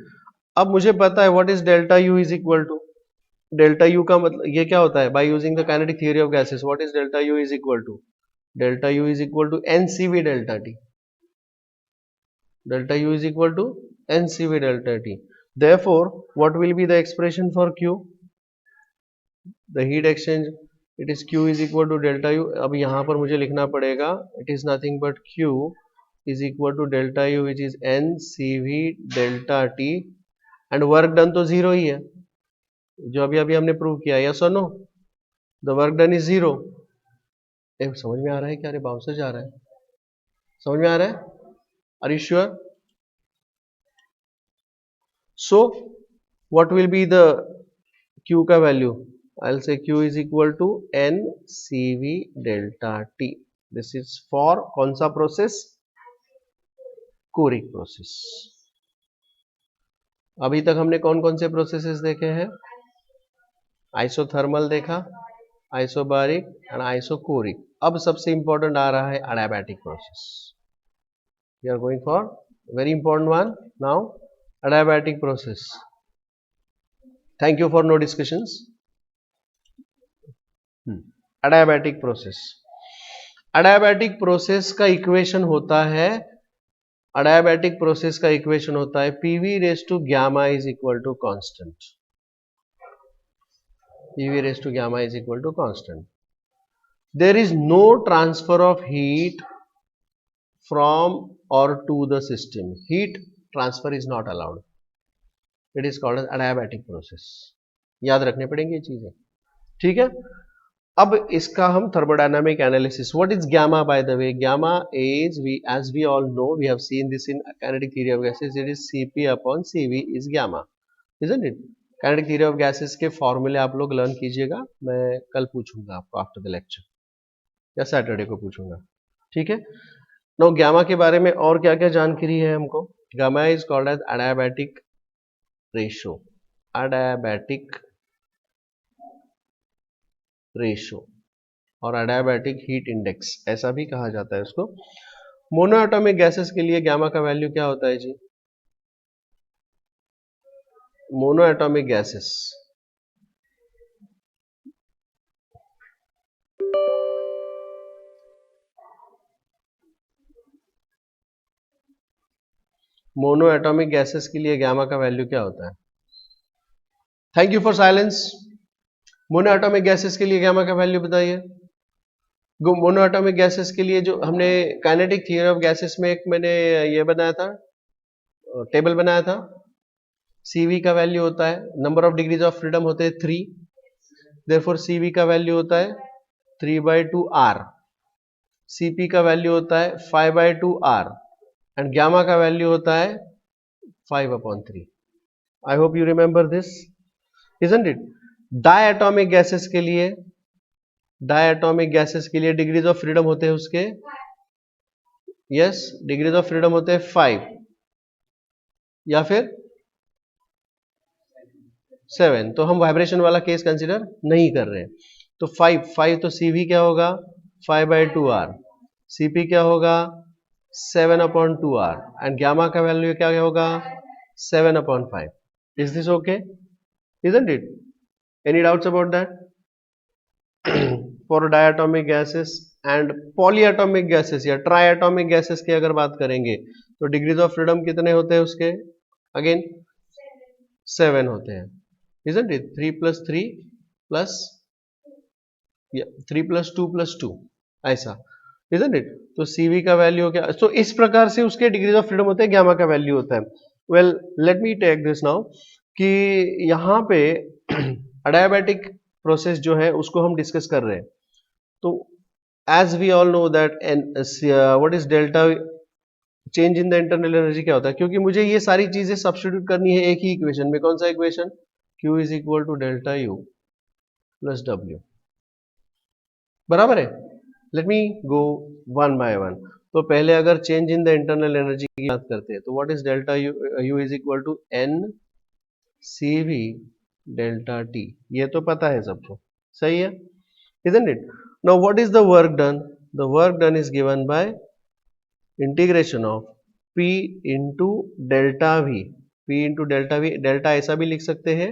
Speaker 1: अब मुझे पता है what is delta U is equal to. Delta U का मतलब ये क्या होता है? By using the kinetic theory of gases, what is delta U is equal to? Delta U is equal to NCV delta T. Delta U is equal to NCV delta T. Therefore what will be the expression for Q? The heat exchange, it is Q is equal to delta U. अब यहां पर मुझे लिखना पड़ेगा it is nothing but Q is equal to delta U which is NCV delta T. And work done तो zero ही है जो अभी अभी हमने प्रूव किया. यस और no? The work done is zero. समझ में आ रहा है क्या? अरे बाउंसर जा रहा है. समझ में आ रहा है? Are you sure? So what will be the Q का value? I will say Q is equal to N C V delta T. This is for कौन सा प्रोसेस? कोरिक प्रोसेस. अभी तक हमने कौन कौन से प्रोसेसेस देखे हैं? आइसोथर्मल देखा, आइसोबारिक एंड आइसोकोरिक. अब सबसे इंपॉर्टेंट आ रहा है adiabatic process. We are going for very important one now, adiabatic process. Thank you for no discussions. Adiabatic process. Adiabatic process का इक्वेशन होता है, एडियाबैटिक प्रोसेस का इक्वेशन होता है PV raise to gamma is equal to constant. PV raised to gamma is equal to constant. There is no transfer of heat from or to the system. Heat transfer is not allowed. It is called as adiabatic process. याद रखने पड़ेंगे ये चीजें. ठीक है. अब इसका हम thermodynamic analysis. What is gamma, by the way? Gamma is, as we all know, we have seen this in kinetic theory of gases. It is Cp upon Cv is gamma, isn't it? Kinetic theory of gases के फॉर्मूले आप लोग learn कीजिएगा. मैं कल पूछूंगा आपको after the lecture या सैटरडे को पूछूंगा. ठीक है. नो गामा के बारे में और क्या क्या जानकारी है हमको? Gamma is called as adiabatic ratio. Adiabatic ratio और एडियाबैटिक हीट इंडेक्स ऐसा भी कहा जाता है उसको. मोनोएटॉमिक गैसेस के लिए गामा का वैल्यू क्या होता है जी? monoatomic gases. मोनोएटॉमिक गैसेस के लिए गामा का वैल्यू क्या होता है? Thank you for silence. Monoatomic gases के लिए गामा का वैल्यू बताइए। मोनोएटॉमिक गैसेस के लिए जो हमने काइनेटिक थ्योरी ऑफ गैसेस में एक मैंने ये बनाया था, टेबल बनाया था। Cv का वैल्यू होता है, number of degrees of freedom होते हैं 3, देयरफॉर Cv का वैल्यू होता है 3/2r। Cp का वैल्यू होता है 5/2r एंड गामा का वैल्यू होता है 5/3। I hope you remember this, isn't it? Diatomic gases के लिए, डायटोमिक गैसेस के लिए डिग्रीज ऑफ फ्रीडम होते हैं उसके, यस, डिग्रीज ऑफ फ्रीडम होते हैं 5 या फिर 7। तो हम वाइब्रेशन वाला केस कंसीडर नहीं कर रहे हैं। तो 5 तो Cv क्या होगा 5/2r, Cp क्या होगा 7/2r एंड गामा का वैल्यू क्या होगा 7/5। Is this okay? Isn't it? Any doubts about that? For diatomic gases and polyatomic gases या ट्राइएटॉमिक गैसेस की अगर बात करेंगे तो डिग्रीज ऑफ फ्रीडम कितने होते हैं उसके? अगेन 7 होते हैं, isn't it? 3 plus 3 plus 3 plus 2 plus 2 ऐसा, isn't it? तो Cv का वैल्यू क्या? तो इस प्रकार से उसके डिग्रीज ऑफ फ्रीडम होते हैं, गामा का वैल्यू होता है। Well let me take this now कि यहाँ पे अडायाबैटिक प्रोसेस जो है उसको हम डिस्कस कर रहे हैं। तो as we all know that what is delta change in the internal energy क्या होता है, क्योंकि मुझे ये सारी चीजें सब्स्टिट्यूट करनी है एक ही इक्वेशन में। कौन सा equation? Q is equal to delta U plus W, बराबर है। Let me go one by one. तो पहले अगर change in the internal energy की बात करते हैं तो what is delta U is equal to N CV delta T, ये तो पता है सबको, सही है, isn't it? Now what is the work done? The work done is given by integration of P into delta V। P into delta V, delta ऐसा भी लिख सकते हैं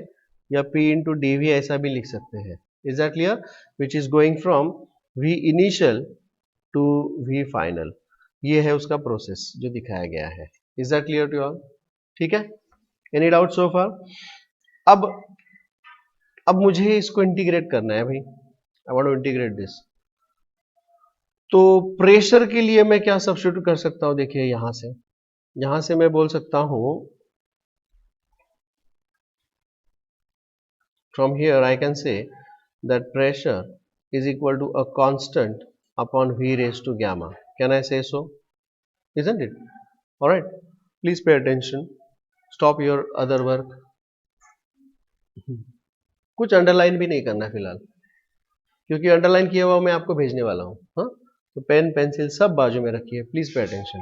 Speaker 1: या P इंटू dV ऐसा भी लिख सकते हैं। Is that clear? Which is going from V initial to V final. ये है उसका प्रोसेस जो दिखाया गया है। Is that clear to all? ठीक है, एनी डाउट सो फार? अब मुझे इसको इंटीग्रेट करना है भाई, I want to integrate this. तो प्रेशर के लिए मैं क्या सब्स्टिट्यूट कर सकता हूं? देखिए यहां से मैं बोल सकता हूं, from here I can say that pressure is equal to a constant upon V raised to gamma. Can I say so? Isn't it? All right, please pay attention, stop your other work. कुछ underline भी नहीं करना फिलहाल, क्योंकि underline किया हुआ मैं आपको भेजने वाला हूं। हाँ, तो पेन पेंसिल सब बाजू में रखिए, please pay attention.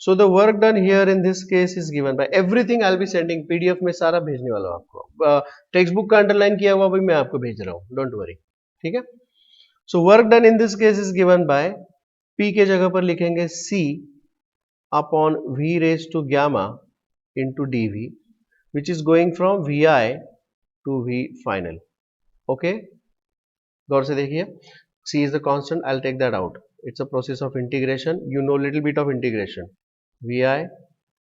Speaker 1: So the work done here in this case is given bye everything I will be sending, PDF में सारा भेजने वाला हूं आपको। टेक्स्ट बुक का अंडरलाइन किया हुआ भी मैं आपको भेज रहा हूं, डोंट वरी, ठीक है। So work done in this case is given by P के जगह पर लिखेंगे C upon V raise to gamma into dV which is going from VI to V final. Okay, गौर से देखिए, C is the constant, I'll take that out. It's a process of integration. You know little bit of integration. Vi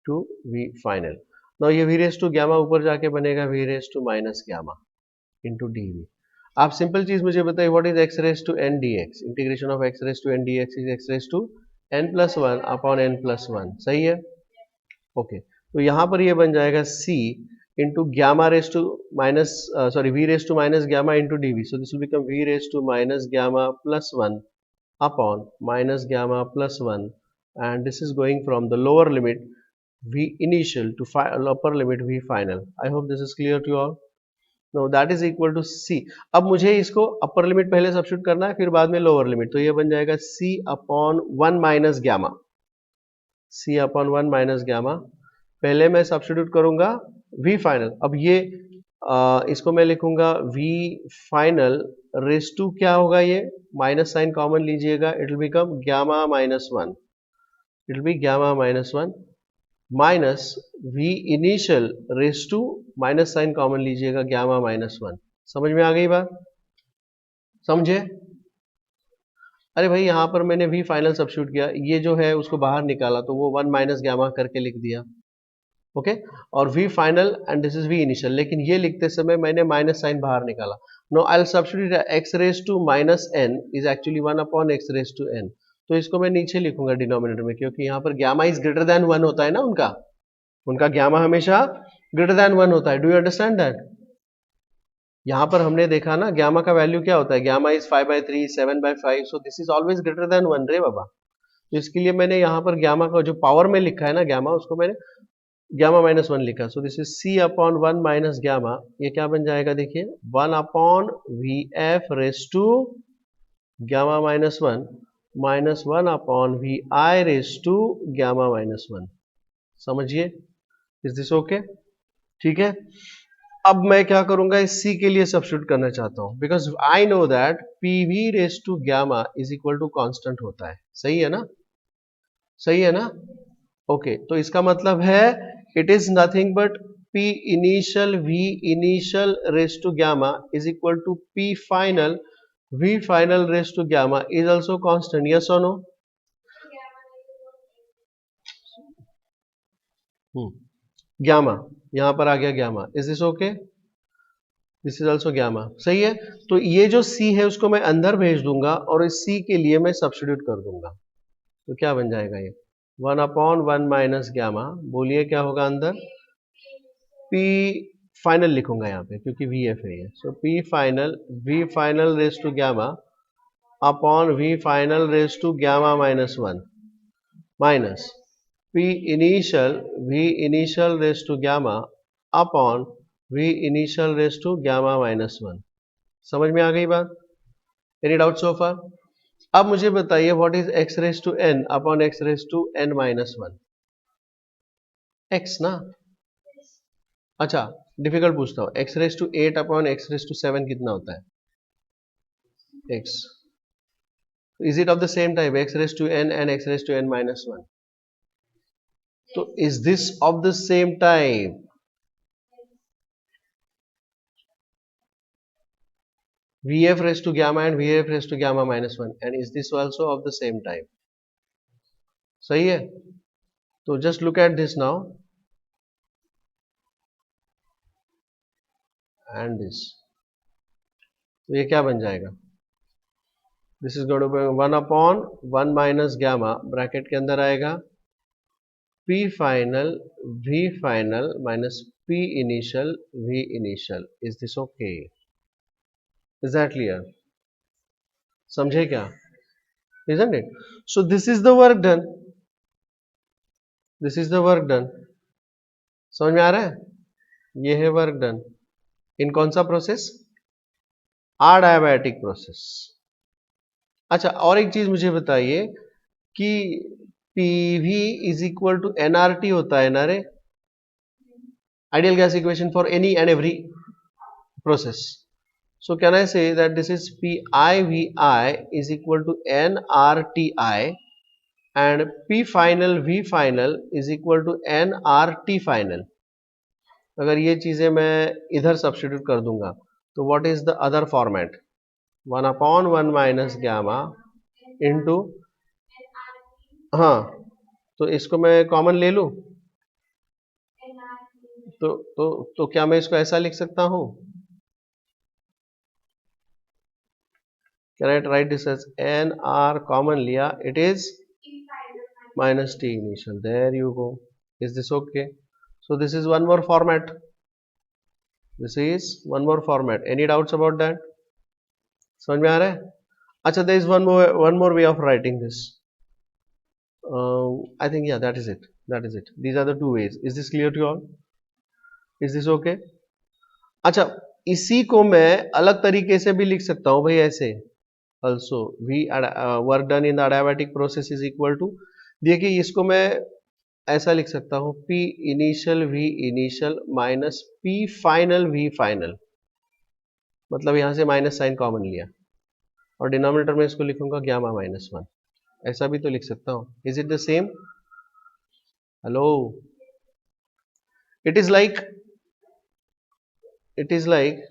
Speaker 1: to V final. Now ये V raised to gamma ऊपर जाके बनेगा V raised to minus gamma into dV. आप simple चीज मुझे बताइए, what is x raised to n dx? Integration of x raised to n dx is x raised to n plus 1 upon n plus 1. सही है? Okay, तो यहाँ पर ये बन जाएगा C into gamma raised to minus V raised to minus gamma into dV. So this will become V raised to minus gamma plus 1 upon minus gamma plus 1, and this is going from the lower limit V initial to upper limit V final. I hope this is clear to you all. Now that is equal to C. अब मुझे इसको upper limit पहले substitute करना है, फिर बाद में lower limit, तो ये बन जाएगा C upon 1 minus gamma, C upon 1 minus gamma. पहले मैं सब्स्टिट्यूट करूंगा V फाइनल। अब ये इसको मैं लिखूंगा V फाइनल रेस टू क्या होगा, ये माइनस साइन कॉमन लीजिएगा, it will become gamma minus 1, it will be gamma minus 1 minus V initial raise to, minus sign common लीजिएगा, गामा माइनस वन। समझ में आ गई बात? समझे? अरे भाई यहाँ पर मैंने वी फाइनल सब्स्टिट्यूट किया, ये जो है उसको बाहर निकाला तो वो वन माइनस गामा करके लिख दिया, ओके। और V final and this is V initial, लेकिन ये लिखते समय मैंने माइनस साइन बाहर निकाला। No I will substitute X raise to minus N is actually one upon X raise to N, तो इसको मैं नीचे लिखूंगा डिनोमिनेटर में, क्योंकि यहाँ पर gamma is greater than one होता है ना, उनका गामा हमेशा ग्रेटर देन वन होता है। Do you understand that? यहां पर हमने देखा ना गामा का वैल्यू क्या होता है, gamma is 5/3, 7/5, so this is always greater than one रे बाबा। तो इसके लिए मैंने यहाँ पर गामा का जो पावर में लिखा है ना गामा, उसको मैंने गामा माइनस वन लिखा। So this is C upon one minus gamma, ये क्या बन जाएगा देखिए, one upon V F raise to gamma minus one minus one upon V I raise to gamma minus one. समझिए, is this okay? ठीक है। अब मैं क्या करूंगा, इस C के लिए सब्स्टिट्यूट करना चाहता हूं, because I know that PV raise to gamma is equal to constant होता है। सही है ना? सही है ना? ओके, तो इसका मतलब है it is nothing but P initial V initial raise to gamma is equal to P final V final raise to gamma is also constant. Yes और नो? गामा यहां पर आ गया gamma, is this okay? This is also gamma. सही है। तो ये जो C है उसको मैं अंदर भेज दूंगा और इस C के लिए मैं सब्स्टिट्यूट कर दूंगा, तो क्या बन जाएगा ये, one upon one minus gamma. बोलिए क्या होगा अंदर? P फाइनल लिखूंगा यहाँ पे क्योंकि VF है ये, so P final V final raise to gamma upon V final raise to gamma minus one minus P initial V initial raise to gamma upon V initial raise to gamma minus one. समझ में आ गई बात? Any doubt so far? अब मुझे बताइए what is x raise to n upon x raise to n minus one? x ना? अच्छा, डिफिकल्ट पूछता हूँ, x raise to 8 upon x raise to 7 कितना होता है? x is it of the same type x raise to n and x raise to n minus one? तो is this of the same type? VF raised to gamma and VF raised to gamma minus 1, and is this also of the same type? सही है। तो just look at this now and this, तो ये क्या बन जाएगा? This is going to be 1 upon 1 minus gamma, bracket के अंदर आएगा P final V final minus P initial V initial. Is this okay? Is that clear? समझे क्या? Isn't it? So this is the work done. This is the work done. समझ में आ रहा है? ये है वर्क डन इन कौन सा प्रोसेस? अडायाबैटिक प्रोसेस। अच्छा, और एक चीज मुझे बताइए कि PV is equal to NRT होता है ना रे, ideal gas equation for any and every process. So can I say that this is PIVI is equal to NRTI and P final V final is equal to NRT final. अगर ये चीजें मैं इधर substitute कर दूंगा तो what is the other format? 1 upon 1 minus gamma into, हाँ, तो इसको मैं कॉमन ले लूं तो क्या मैं इसको ऐसा लिख सकता हूं? Can I write this as NR common लिया, it is minus T initial, there you go. Is this okay? So this is one more format, this is one more format. Any doubts about that? समझ में आ रहा है? अच्छा, there is one more way of writing this. I think yeah, that is it. That is it. These are the two ways. Is this clear to you all? Is this okay? अच्छा, इसी को मैं अलग तरीके से भी लिख सकता हूं भाई, ऐसे also V work done in the adiabatic process is equal to, देखिए इसको मैं ऐसा लिख सकता हूं P initial V initial minus P final V final, मतलब यहां से माइनस साइन कॉमन लिया और डिनोमिनेटर में इसको लिखूंगा गामा माइनस वन, ऐसा भी तो लिख सकता हूं। Is it the same? Hello, it is like it is like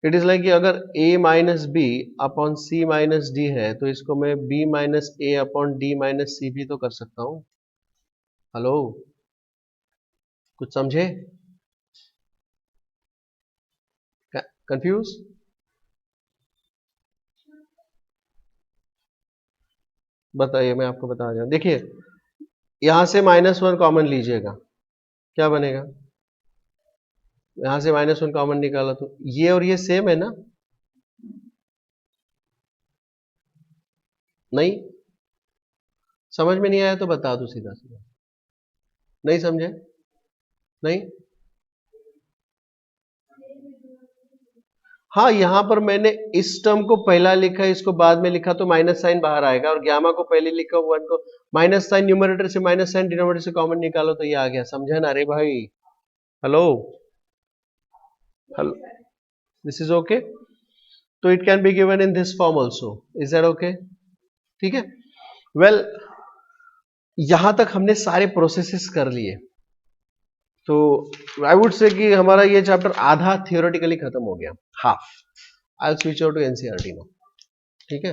Speaker 1: it is like कि अगर a minus B upon C minus D है तो इसको मैं b minus A upon D minus C भी तो कर सकता हूं. हेलो, कुछ समझे? कंफ्यूज? बताइए, मैं आपको बता रहा हूं. देखिए, यहां से -1 कॉमन लीजिएगा, क्या बनेगा? यहां से -1 कॉमन निकाला तो ये और ये सेम है ना? नहीं समझ में नहीं आया तो बता दो सीधा सीधा. नहीं समझे? नहीं. हाँ, यहां पर मैंने इस टर्म को पहला लिखा, इसको बाद में लिखा तो माइनस साइन बाहर आएगा, और गामा को पहले लिखा, वन को माइनस साइन न्यूमरेटर से माइनस साइन डिनोमिनेटर से कॉमन निकालो तो ये आ गया. समझा ना? अरे भाई, hello hello, this is okay. तो it can be given in this form also. Is that okay? ठीक है. वेल, यहां तक हमने सारे प्रोसेसेस कर लिए. तो आई वुड से कि हमारा ये चैप्टर आधा थियोरेटिकली खत्म हो गया, half. I switch over to NCERT now. ठीक है,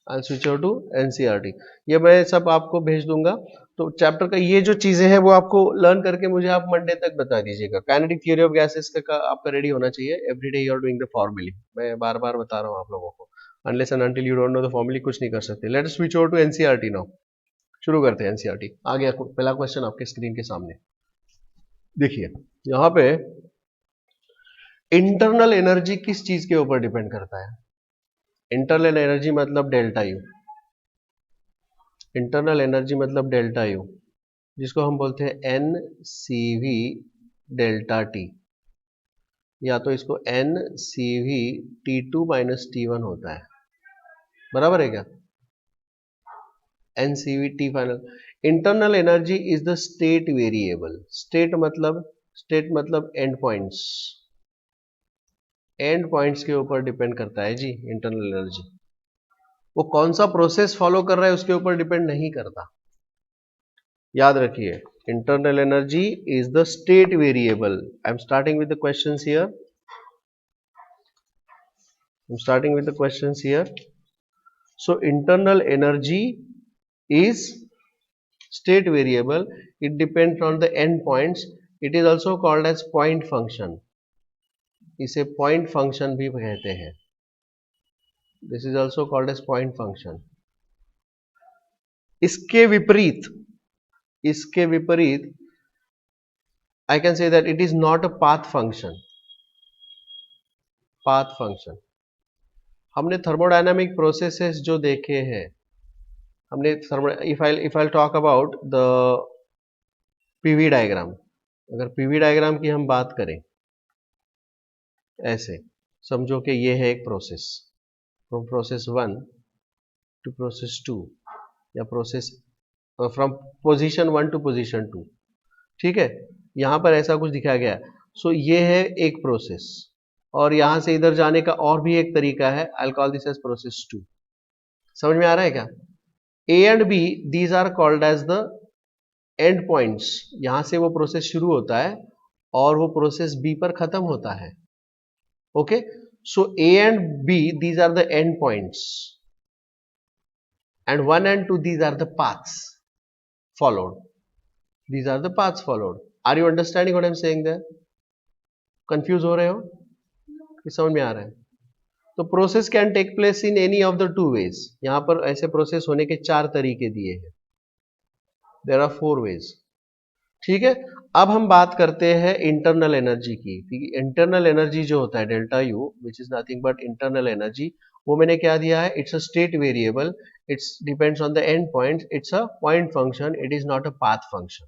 Speaker 1: I switch over to NCERT. ये मैं सब आपको भेज दूंगा. तो चैप्टर का ये जो चीजें हैं वो आपको लर्न करके मुझे आप मंडे तक बता दीजिएगा. काइनेटिक थ्योरी ऑफ गैसेस का आपका रेडी होना चाहिए. Everyday you are doing the formulae. मैं बार बार बता रहा हूँ आप लोगों को. Unless and until you don't know the formulae कुछ नहीं कर सकते. Let us switch over to NCERT now. शुरू करते हैं एनसीईआरटी. आ गया पहला क्वेश्चन आपके स्क्रीन के सामने. देखिए, यहाँ पे इंटरनल एनर्जी किस चीज के ऊपर डिपेंड करता है? इंटरनल एनर्जी मतलब डेल्टा यू. इंटरनल एनर्जी मतलब डेल्टा यू, जिसको हम बोलते हैं N C V delta T, या तो इसको N C V T two minus T one होता है. बराबर है क्या? N C V T final. Internal energy is the state variable. State मतलब एंड पॉइंट्स. एंड पॉइंट्स के ऊपर डिपेंड करता है जी इंटरनल एनर्जी. वो कौन सा प्रोसेस फॉलो कर रहा है उसके ऊपर डिपेंड नहीं करता. याद रखिए, internal energy is the state variable. I am starting with the questions here. So internal energy is state variable. It depends on the endpoints. It is also called as point function. इसे point function भी कहते हैं. This is also called as point function. इसके विपरीत I can say that it is not a path function. हमने thermodynamic processes जो देखे हैं, हमने if I talk about the PV diagram. अगर पीवी डायग्राम की हम बात करें, ऐसे समझो कि ये है एक process, from process 1 to process 2, या process from position 1 to position 2. ठीक है, यहां पर ऐसा कुछ दिखाया गया. सो ये है एक प्रोसेस, और यहां से इधर जाने का और भी एक तरीका है. I call this as process 2. समझ में आ रहा है क्या? A and B, these are called as the end points. यहां से वो प्रोसेस शुरू होता है और वो प्रोसेस बी पर खत्म होता है. Okay, so A and B, these are the end points, and 1 and 2, these are the paths followed. Are you understanding what I'm saying there? Confused हो रहे हो कि समझ में आ रहा है? तो process can take place in any of the two ways. यहां पर ऐसे प्रोसेस होने के 4 तरीके दिए हैं. There are 4 ways. ठीक है, अब हम बात करते हैं इंटरनल एनर्जी की. इंटरनल एनर्जी जो होता है delta U, which is nothing but internal energy, वो मैंने क्या दिया है? It's a state variable. It's depends on the end point. It's a point function. It is not a path function.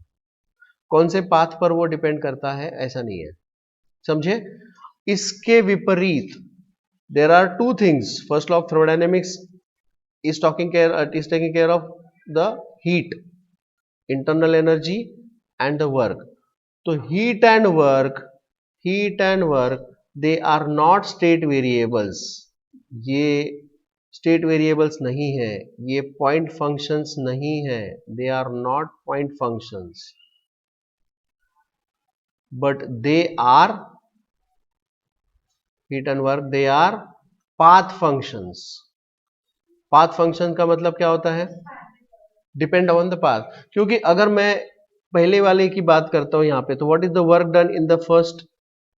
Speaker 1: कौन से पाथ पर वो डिपेंड करता है? ऐसा नहीं है. समझे? इसके विपरीत there are two things. First law of thermodynamics is taking care of the heat, internal energy and the work. So heat and work, they are not state variables. ये state variables नहीं है, ये point functions नहीं है. They are not point functions. but they are heat and work, they are path functions. Path function का मतलब क्या होता है? Depend on the path. क्योंकि अगर मैं पहले वाले की बात करता हूं यहां पे, तो what is the work done in the first,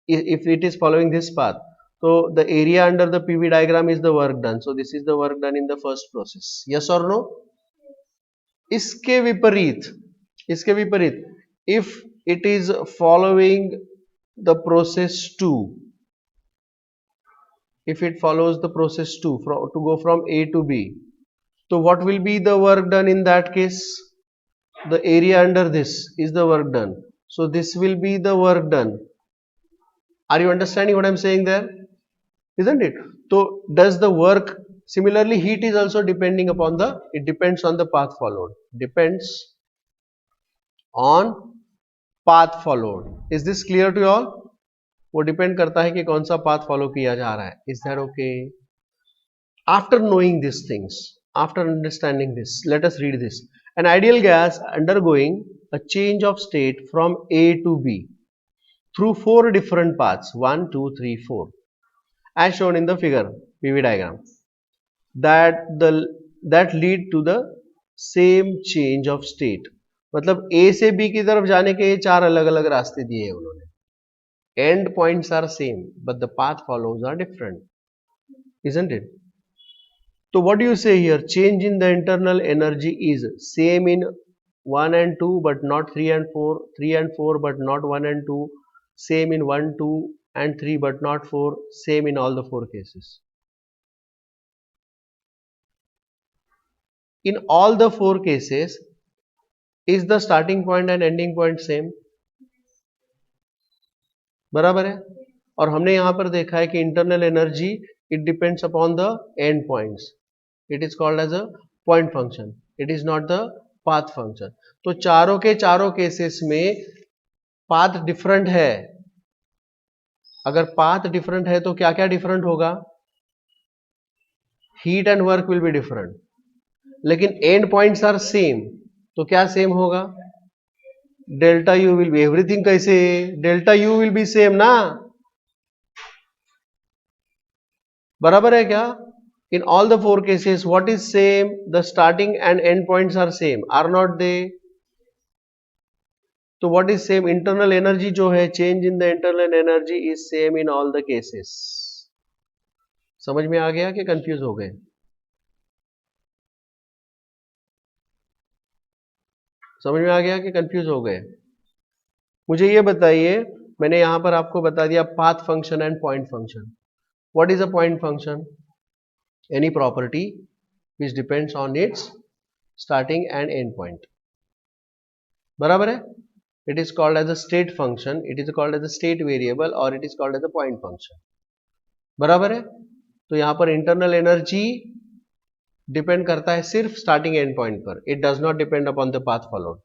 Speaker 1: if it is following this path, so the area under the PV diagram is the work done. So this is the work done in the first process. Yes or no? इसके विपरीत, if it is following the process 2, if it follows the process 2 to go from A to B, so what will be the work done in that case? The area under this is the work done. So this will be the work done. Are you understanding what I'm saying there? Isn't it? So does the work, similarly heat is also depending upon the, it depends on the path followed. Depends on path followed. Is this clear to you all? वो depend करता है कि कौन सा path follow किया जा रहा है. Is that okay? After knowing these things, after understanding this, let us read this. An ideal gas undergoing a change of state from A to B through 4 different paths, 1, 2, 3, 4, as shown in the figure PV diagram, that lead to the same change of state. मतलब A से B की तरफ जाने के ये 4 अलग अलग रास्ते दिए हैं उन्होंने. End points are same, but the path follows are different, isn't it? So what do you say here? Change in the internal energy is same in 1 and 2 but not 3 and 4, 3 and 4 but not 1 and 2, same in 1, 2 and 3 but not 4, same in all the 4 cases. In all the 4 cases, is the starting point and ending point same? बराबर है. और हमने यहां पर देखा है कि internal energy it depends upon the end points. It is called as a point function, it is not the path function. तो चारों के चारों केसेस में पाथ डिफरेंट है. अगर पाथ डिफरेंट है तो क्या क्या डिफरेंट होगा? Heat and work will be different. लेकिन एंड पॉइंट्स आर सेम, तो क्या सेम होगा? Delta U will be, everything कैसे? Delta U will be same ना. बराबर है क्या? In all the 4 cases, what is same? The starting and end points are same, are not they? So what is same? Internal energy जो है, change in the internal energy is same in all the cases. समझ में आ गया कि confuse हो गए? समझ में आ गया कि कंफ्यूज हो गए? मुझे ये बताइए, मैंने यहां पर आपको बता दिया path function and point function. What is a point function? Any property which depends on its starting and end point. बराबर है? It is called as a state function, it is called as a state variable, or it is called as a point function. बराबर है? तो यहां पर internal energy depend करता है सिर्फ स्टार्टिंग एंड पॉइंट पर. It does not depend upon the path followed.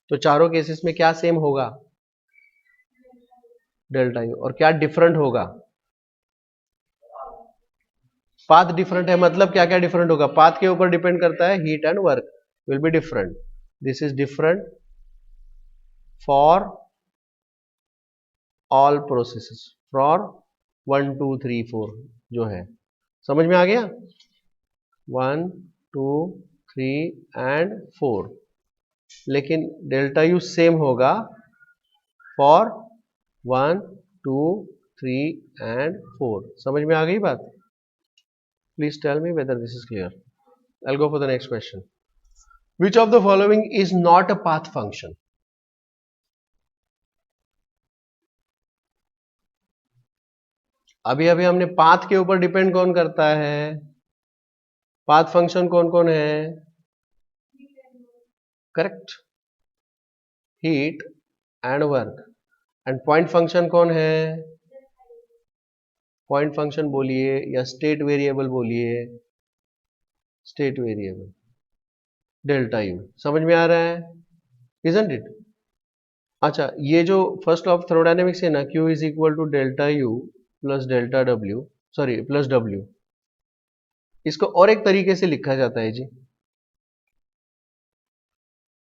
Speaker 1: तो चारों केसेस में क्या सेम होगा? Delta you. और क्या डिफरेंट होगा? पाथ डिफरेंट है, मतलब क्या क्या डिफरेंट होगा? पाथ के ऊपर डिपेंड करता है, heat and work will be different. This is different for all processes, for 1, 2, 3, 4 जो है. समझ में आ गया? 1, 2, 3 एंड 4. लेकिन डेल्टा यू सेम होगा फॉर 1, 2, 3 एंड 4. समझ में आ गई बात? Please tell me whether this is clear. I'll go for the next question. Which of the following is not a path function? अभी अभी हमने पाथ के ऊपर डिपेंड कौन करता है? पाथ फंक्शन कौन कौन है? Correct, heat and work. And point function कौन है? पॉइंट फंक्शन बोलिए या स्टेट वेरिएबल बोलिए, स्टेट वेरिएबल डेल्टा यू. समझ में आ रहा है? Isn't it? अच्छा, ये जो फर्स्ट लॉ ऑफ थर्मोडायनेमिक्स है ना, Q is equal to delta U plus delta W, sorry plus W. इसको और एक तरीके से लिखा जाता है जी,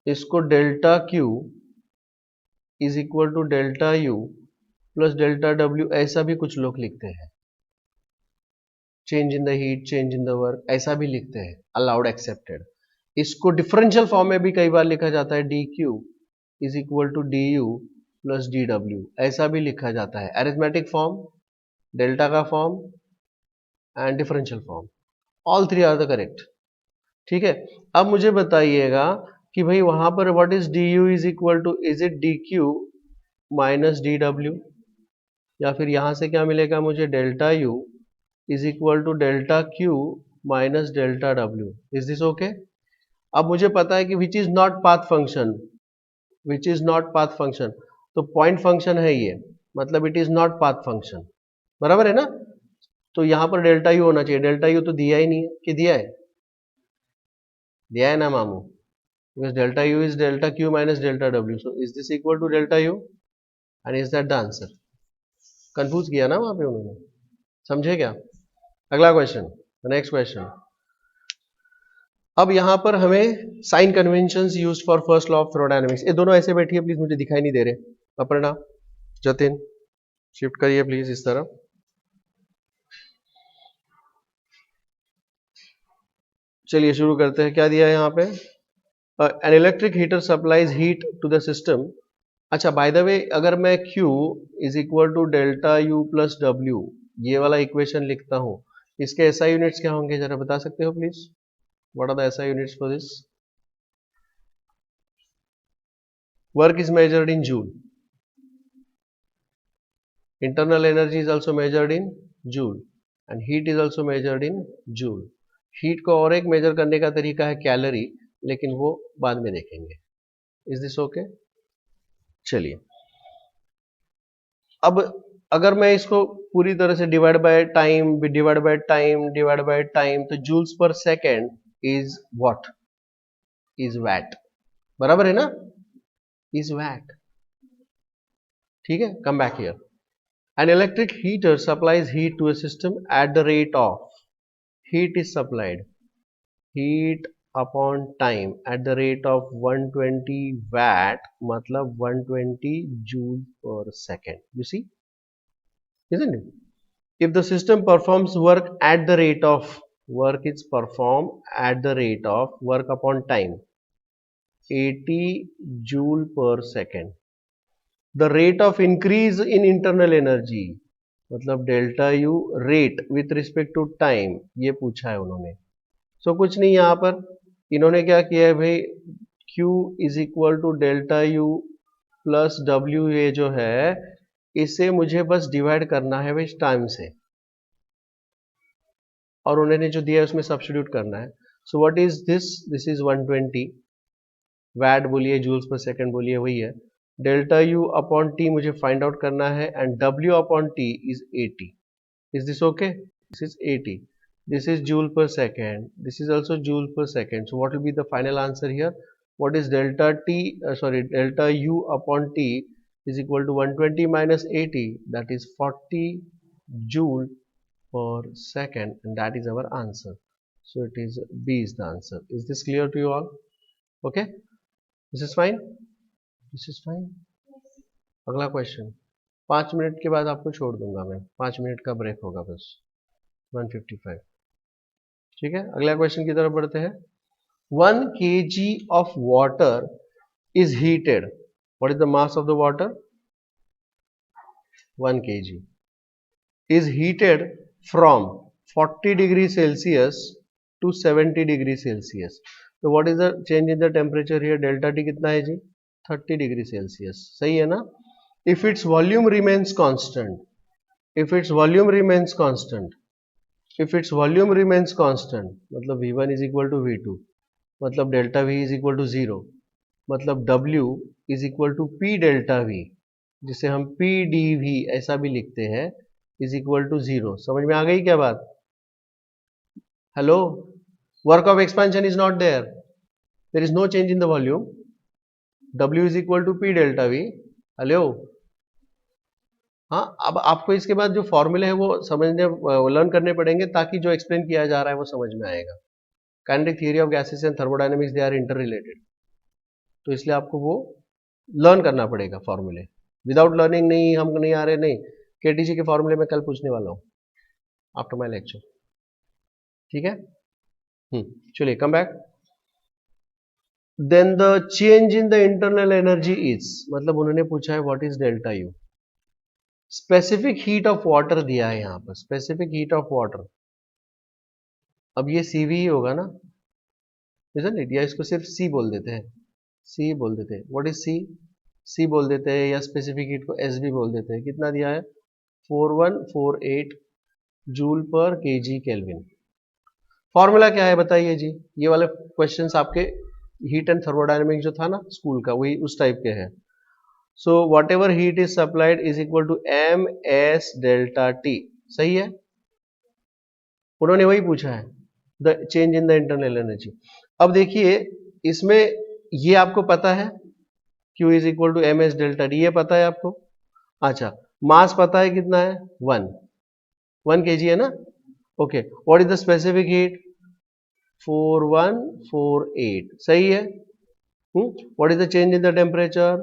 Speaker 1: इसको delta Q is equal to delta U plus delta W, ऐसा भी कुछ लोग लिखते हैं। Change in the heat, change in the work, ऐसा भी लिखते हैं, अलाउड, एक्सेप्टेड। इसको डिफरेंशियल फॉर्म में भी कई बार लिखा जाता है, D Q is equal to D U plus D W, ऐसा भी लिखा जाता है। अरिथमेटिक फॉर्म, डेल्टा का form and differential form, all three are the correct. ठीक है, अब मुझे बताइएगा कि भाई वहां पर what is D U is equal to, is it D Q minus D W, या फिर यहां से क्या मिलेगा मुझे, delta U is equal to delta Q minus delta W. Is this okay? अब मुझे पता है कि which is not path function, which is not path function, तो पॉइंट फंक्शन है ये, मतलब it is not path function, बराबर है ना। तो यहां पर डेल्टा यू होना चाहिए, डेल्टा यू तो दिया ही नहीं है, कि दिया है? दिया है ना मामू, because delta U is delta Q minus delta W, so is this equal to delta U and is that the answer? Confuse किया ना वहां पे उन्होंने, समझे क्या? अगला क्वेश्चन, नेक्स्ट क्वेश्चन। अब यहां पर हमें sign conventions used for first law of thermodynamics, ये दोनों ऐसे बैठिए प्लीज, मुझे दिखाई नहीं दे रहे। अपर्णा, जतिन, शिफ्ट करिए प्लीज इस तरफ। चलिए शुरू करते हैं, क्या दिया है यहाँ पे, an electric heater supplies heat to the system. अच्छा, बाय द वे, अगर मैं Q is equal to delta U plus W, ये वाला इक्वेशन लिखता हूं, इसके SI यूनिट्स क्या होंगे, जरा बता सकते हो please? What are the SI units for this? Work is measured in joule, internal energy is also measured in joule and heat is also measured in joule. Heat को और एक मेजर करने का तरीका है कैलोरी, लेकिन वो बाद में देखेंगे। Is this okay? चलिए, अब अगर मैं इसको पूरी तरह से divide by time, divide by time, divide by time, तो जूल्स पर second is what? Is watt, बराबर है ना, इज वैट। ठीक है, come back here. An electric heater supplies heat to a system at the rate of, heat is supplied, heat upon time at the rate of 120 watt, मतलब 120 joule per second. You see, isn't it? If the system performs work at the rate of, work is performed at the rate of, work upon time 80 joule per second. The rate of increase in internal energy, मतलब delta U rate with respect to time, ये पूछा है उन्होंने। सो कुछ नहीं, यहां पर इन्होंने क्या किया है भाई, Q is equal to delta U plus W, ये जो है इसे मुझे बस डिवाइड करना है भाई टाइम से, और उन्होंने जो दिया है उसमें सब्स्टिट्यूट करना है। So what is this, this is 120 watt बोलिए, जूल्स पर सेकंड बोलिए, वही है। डेल्टा यू अपॉन टी मुझे फाइंड आउट करना है, and W upon T is 80. Is this okay? This is 80. This is joule per second. This is also joule per second. So what will be the final answer here? What is delta T? Delta U upon T is equal to 120 minus 80. That is 40 joule per second, and that is our answer. So it is B is the answer. Is this clear to you all? Okay. This is fine. This is fine. अगला question, 5 minute के बाद आपको छोड़ दूंगा मैं, 5 minute का break होगा बस, 155। ठीक है, अगला क्वेश्चन की तरफ बढ़ते हैं। 1 kg of water is heated. What is the mass of the water? 1 kg is heated from 40 degree Celsius to 70 degree Celsius. So what is the change in the temperature here? Delta T कितना है जी? 30 degree Celsius. सही है ना? If its volume remains constant, if its volume remains constant, if its volume remains constant, मतलब V1 is equal to V2, मतलब delta V is equal to 0, मतलब W is equal to P delta V, जिसे हम P dV ऐसा भी लिखते हैं, is equal to 0. समझ में आ गई क्या बात? Hello, work of expansion is not there, there is no change in the volume, W is equal to P delta V. Hello, हाँ, अब आपको इसके बाद जो फॉर्मूले हैं वो समझने, लर्न करने पड़ेंगे, ताकि जो एक्सप्लेन किया जा रहा है वो समझ में आएगा। Kinetic theory of gases and thermodynamics, they are inter related, तो इसलिए आपको वो लर्न करना पड़ेगा फॉर्मूले, विदाउट लर्निंग नहीं, हम नहीं आ रहे, नहीं। केटीजी के फॉर्मूले में कल पूछने वाला हूं आफ्टर माय लेक्चर, ठीक है। चलिए come back. Then the change in the internal energy is, मतलब उन्होंने पूछा है what is delta U. Specific heat of water दिया है यहां पर, स्पेसिफिक हीट ऑफ वाटर, अब ये सीवी ही होगा ना, इजंट इट, या इसको सिर्फ सी बोल देते हैं, सी बोल देते हैं। व्हाट इज सी, सी बोल देते हैं, या स्पेसिफिक हीट को एस भी बोल देते हैं। कितना दिया है, 4148 जूल पर केजी केल्विन। फॉर्मूला क्या है बताइए जी, ये वाले क्वेश्चंस आपके हीट एंड थर्मोडायनेमिक जो था ना स्कूल का, वही उस टाइप के हैं। So whatever heat is supplied is equal to M S delta T, सही है, उन्होंने वही पूछा है, the change in the internal energy. अब देखिए इसमें ये आपको पता है, Q is equal to M S delta T, ये पता है आपको। अच्छा, मास पता है कितना है, 1 kg है ना, okay. What is the specific heat, 4148, सही है। What is the change in the temperature,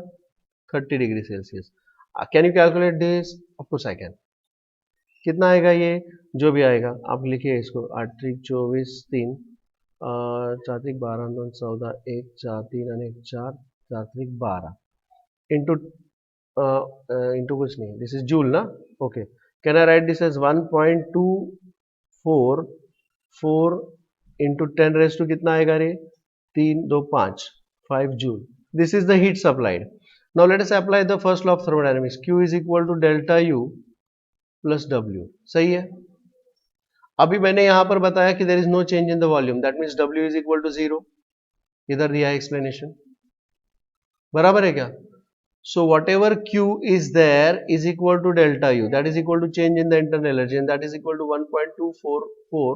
Speaker 1: 30 degree Celsius. Can you calculate this, of course I can. कितना आएगा ये, जो भी आएगा आप लिखिए इसको, 8 त्रिक 24 3, 4 त्रिक 12 2 14 1 4 3 अनेक 4 4 त्रिक 12 इंटू इंटू कुछ नहीं, दिस इज जूल ना, okay. Can I write this as 1.244 into 10 raise to कितना आएगा रे, 3 2 5 5 joule. This is the heat supplied. Now let us apply the first law of thermodynamics, Q is equal to delta U plus W, सही है। अभी मैंने यहां पर बताया कि there is no change in the volume, that means W is equal to 0, इधर दिया है एक्सप्लेनेशन, बराबर है क्या। So whatever Q is there is equal to delta U, that is equal to change in the internal energy, and that is equal to 1.244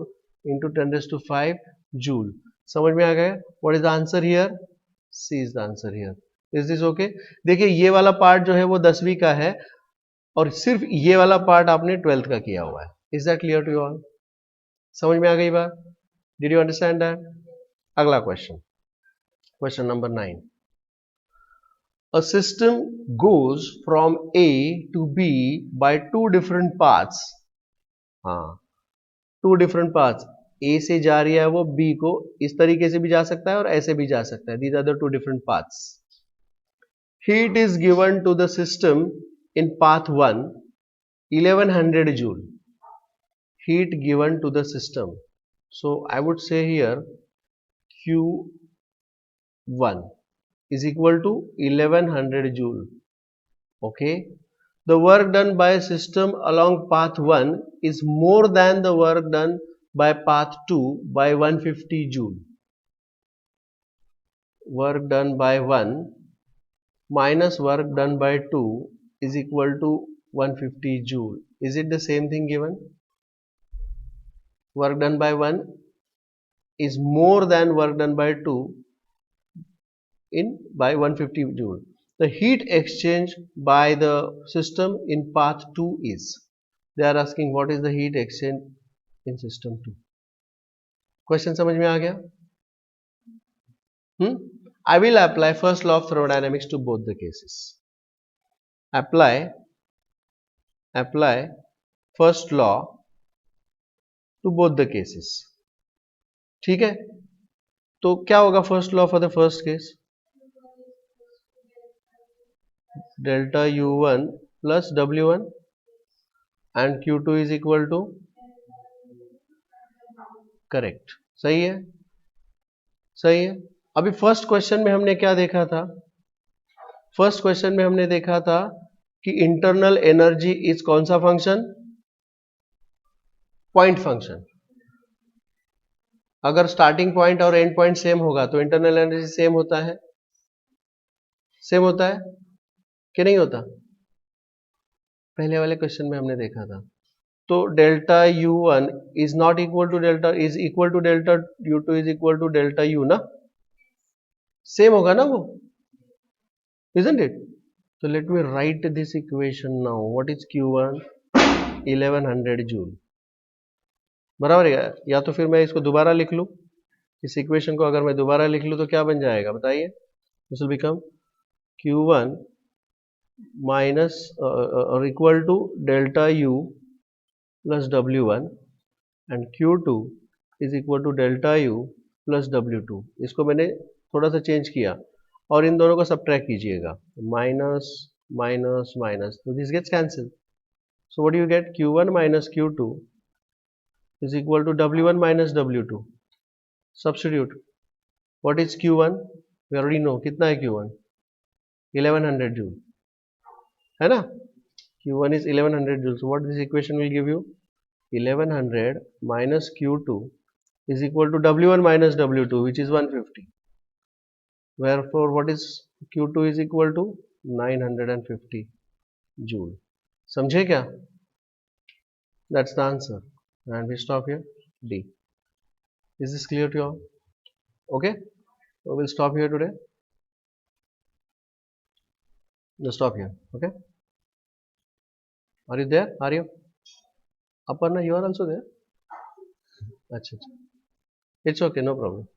Speaker 1: into 10 raised to 5 joule. समझ में आ गया, what is the answer here, C is the answer here. Is this okay? देखिए ये वाला part जो है वो 10वीं का है, और सिर्फ ये वाला पार्ट आपने 12th का किया हुआ है। Is that clear to you all? समझ में आ गई बात, did you understand that? अगला question, question number 9। A system goes from A to B by two different paths. हाँ, two different paths. A से जा रही है वो B को इस तरीके से भी जा सकता है और ऐसे भी जा सकता है. These are the two different paths. Heat is given to the system in path 1, 1100 joule. Heat given to the system. So I would say here Q1 is equal to 1100 joule. Okay. The work done by system along path 1 is more than the work done by path 2 by 150 joule. Work done by 1 minus work done by 2 is equal to 150 joule. Is it the same thing given? Work done by 1 is more than work done by 2 by 150 joule. The heat exchange by the system in path 2 is, they are asking what is the heat exchange in system 2. Question समझ में आ गया? I will apply first law of thermodynamics to both the cases. Apply first law to both the cases. ठीक है, तो क्या होगा first law for the first case? Delta U1 plus W1 and Q2 is equal to, correct, सही है, सही है। अभी फर्स्ट क्वेश्चन में हमने क्या देखा था, फर्स्ट क्वेश्चन में हमने देखा था कि इंटरनल एनर्जी इज कौन सा फंक्शन, पॉइंट फंक्शन। अगर स्टार्टिंग पॉइंट और एंड पॉइंट सेम होगा तो इंटरनल एनर्जी सेम होता है, सेम होता है कि नहीं होता, पहले वाले क्वेश्चन में हमने देखा था। तो delta U1 is not equal to delta, is equal to delta U2 is equal to delta U ना, सेम होगा ना वो, isn't it? So let me write this equation now. What is Q1? 1100 joule. बराबर है, या तो फिर मैं इसको दोबारा लिख लूं, इस इक्वेशन को अगर मैं दोबारा लिख लूं तो क्या बन जाएगा बताइए, this will become Q1 minus or equal to delta U plus W1 and Q2 is equal to delta U plus W2. इसको मैंने थोड़ा सा चेंज किया और इन दोनों को सब्ट्रैक्ट कीजिएगा, माइनस माइनस माइनस, तो this gets cancel. So what do you get? Q1 minus Q2 is equal to W1 minus W2. Substitute. What is Q1? We already know. कितना है Q1? 1100 joule. है ना? Q1 is 1100 joule. So what this equation will give you? 1100 minus Q2 is equal to W1 minus W2, which is 150. Wherefore, what is Q2 is equal to 950 joule. समझे क्या? That's the answer. And we stop here. D. Is this clear to you all? Okay. So we'll stop here today. Just stop here. Okay. Are you there? Are you? Aparna, you are also there? Achha. It's okay. No problem.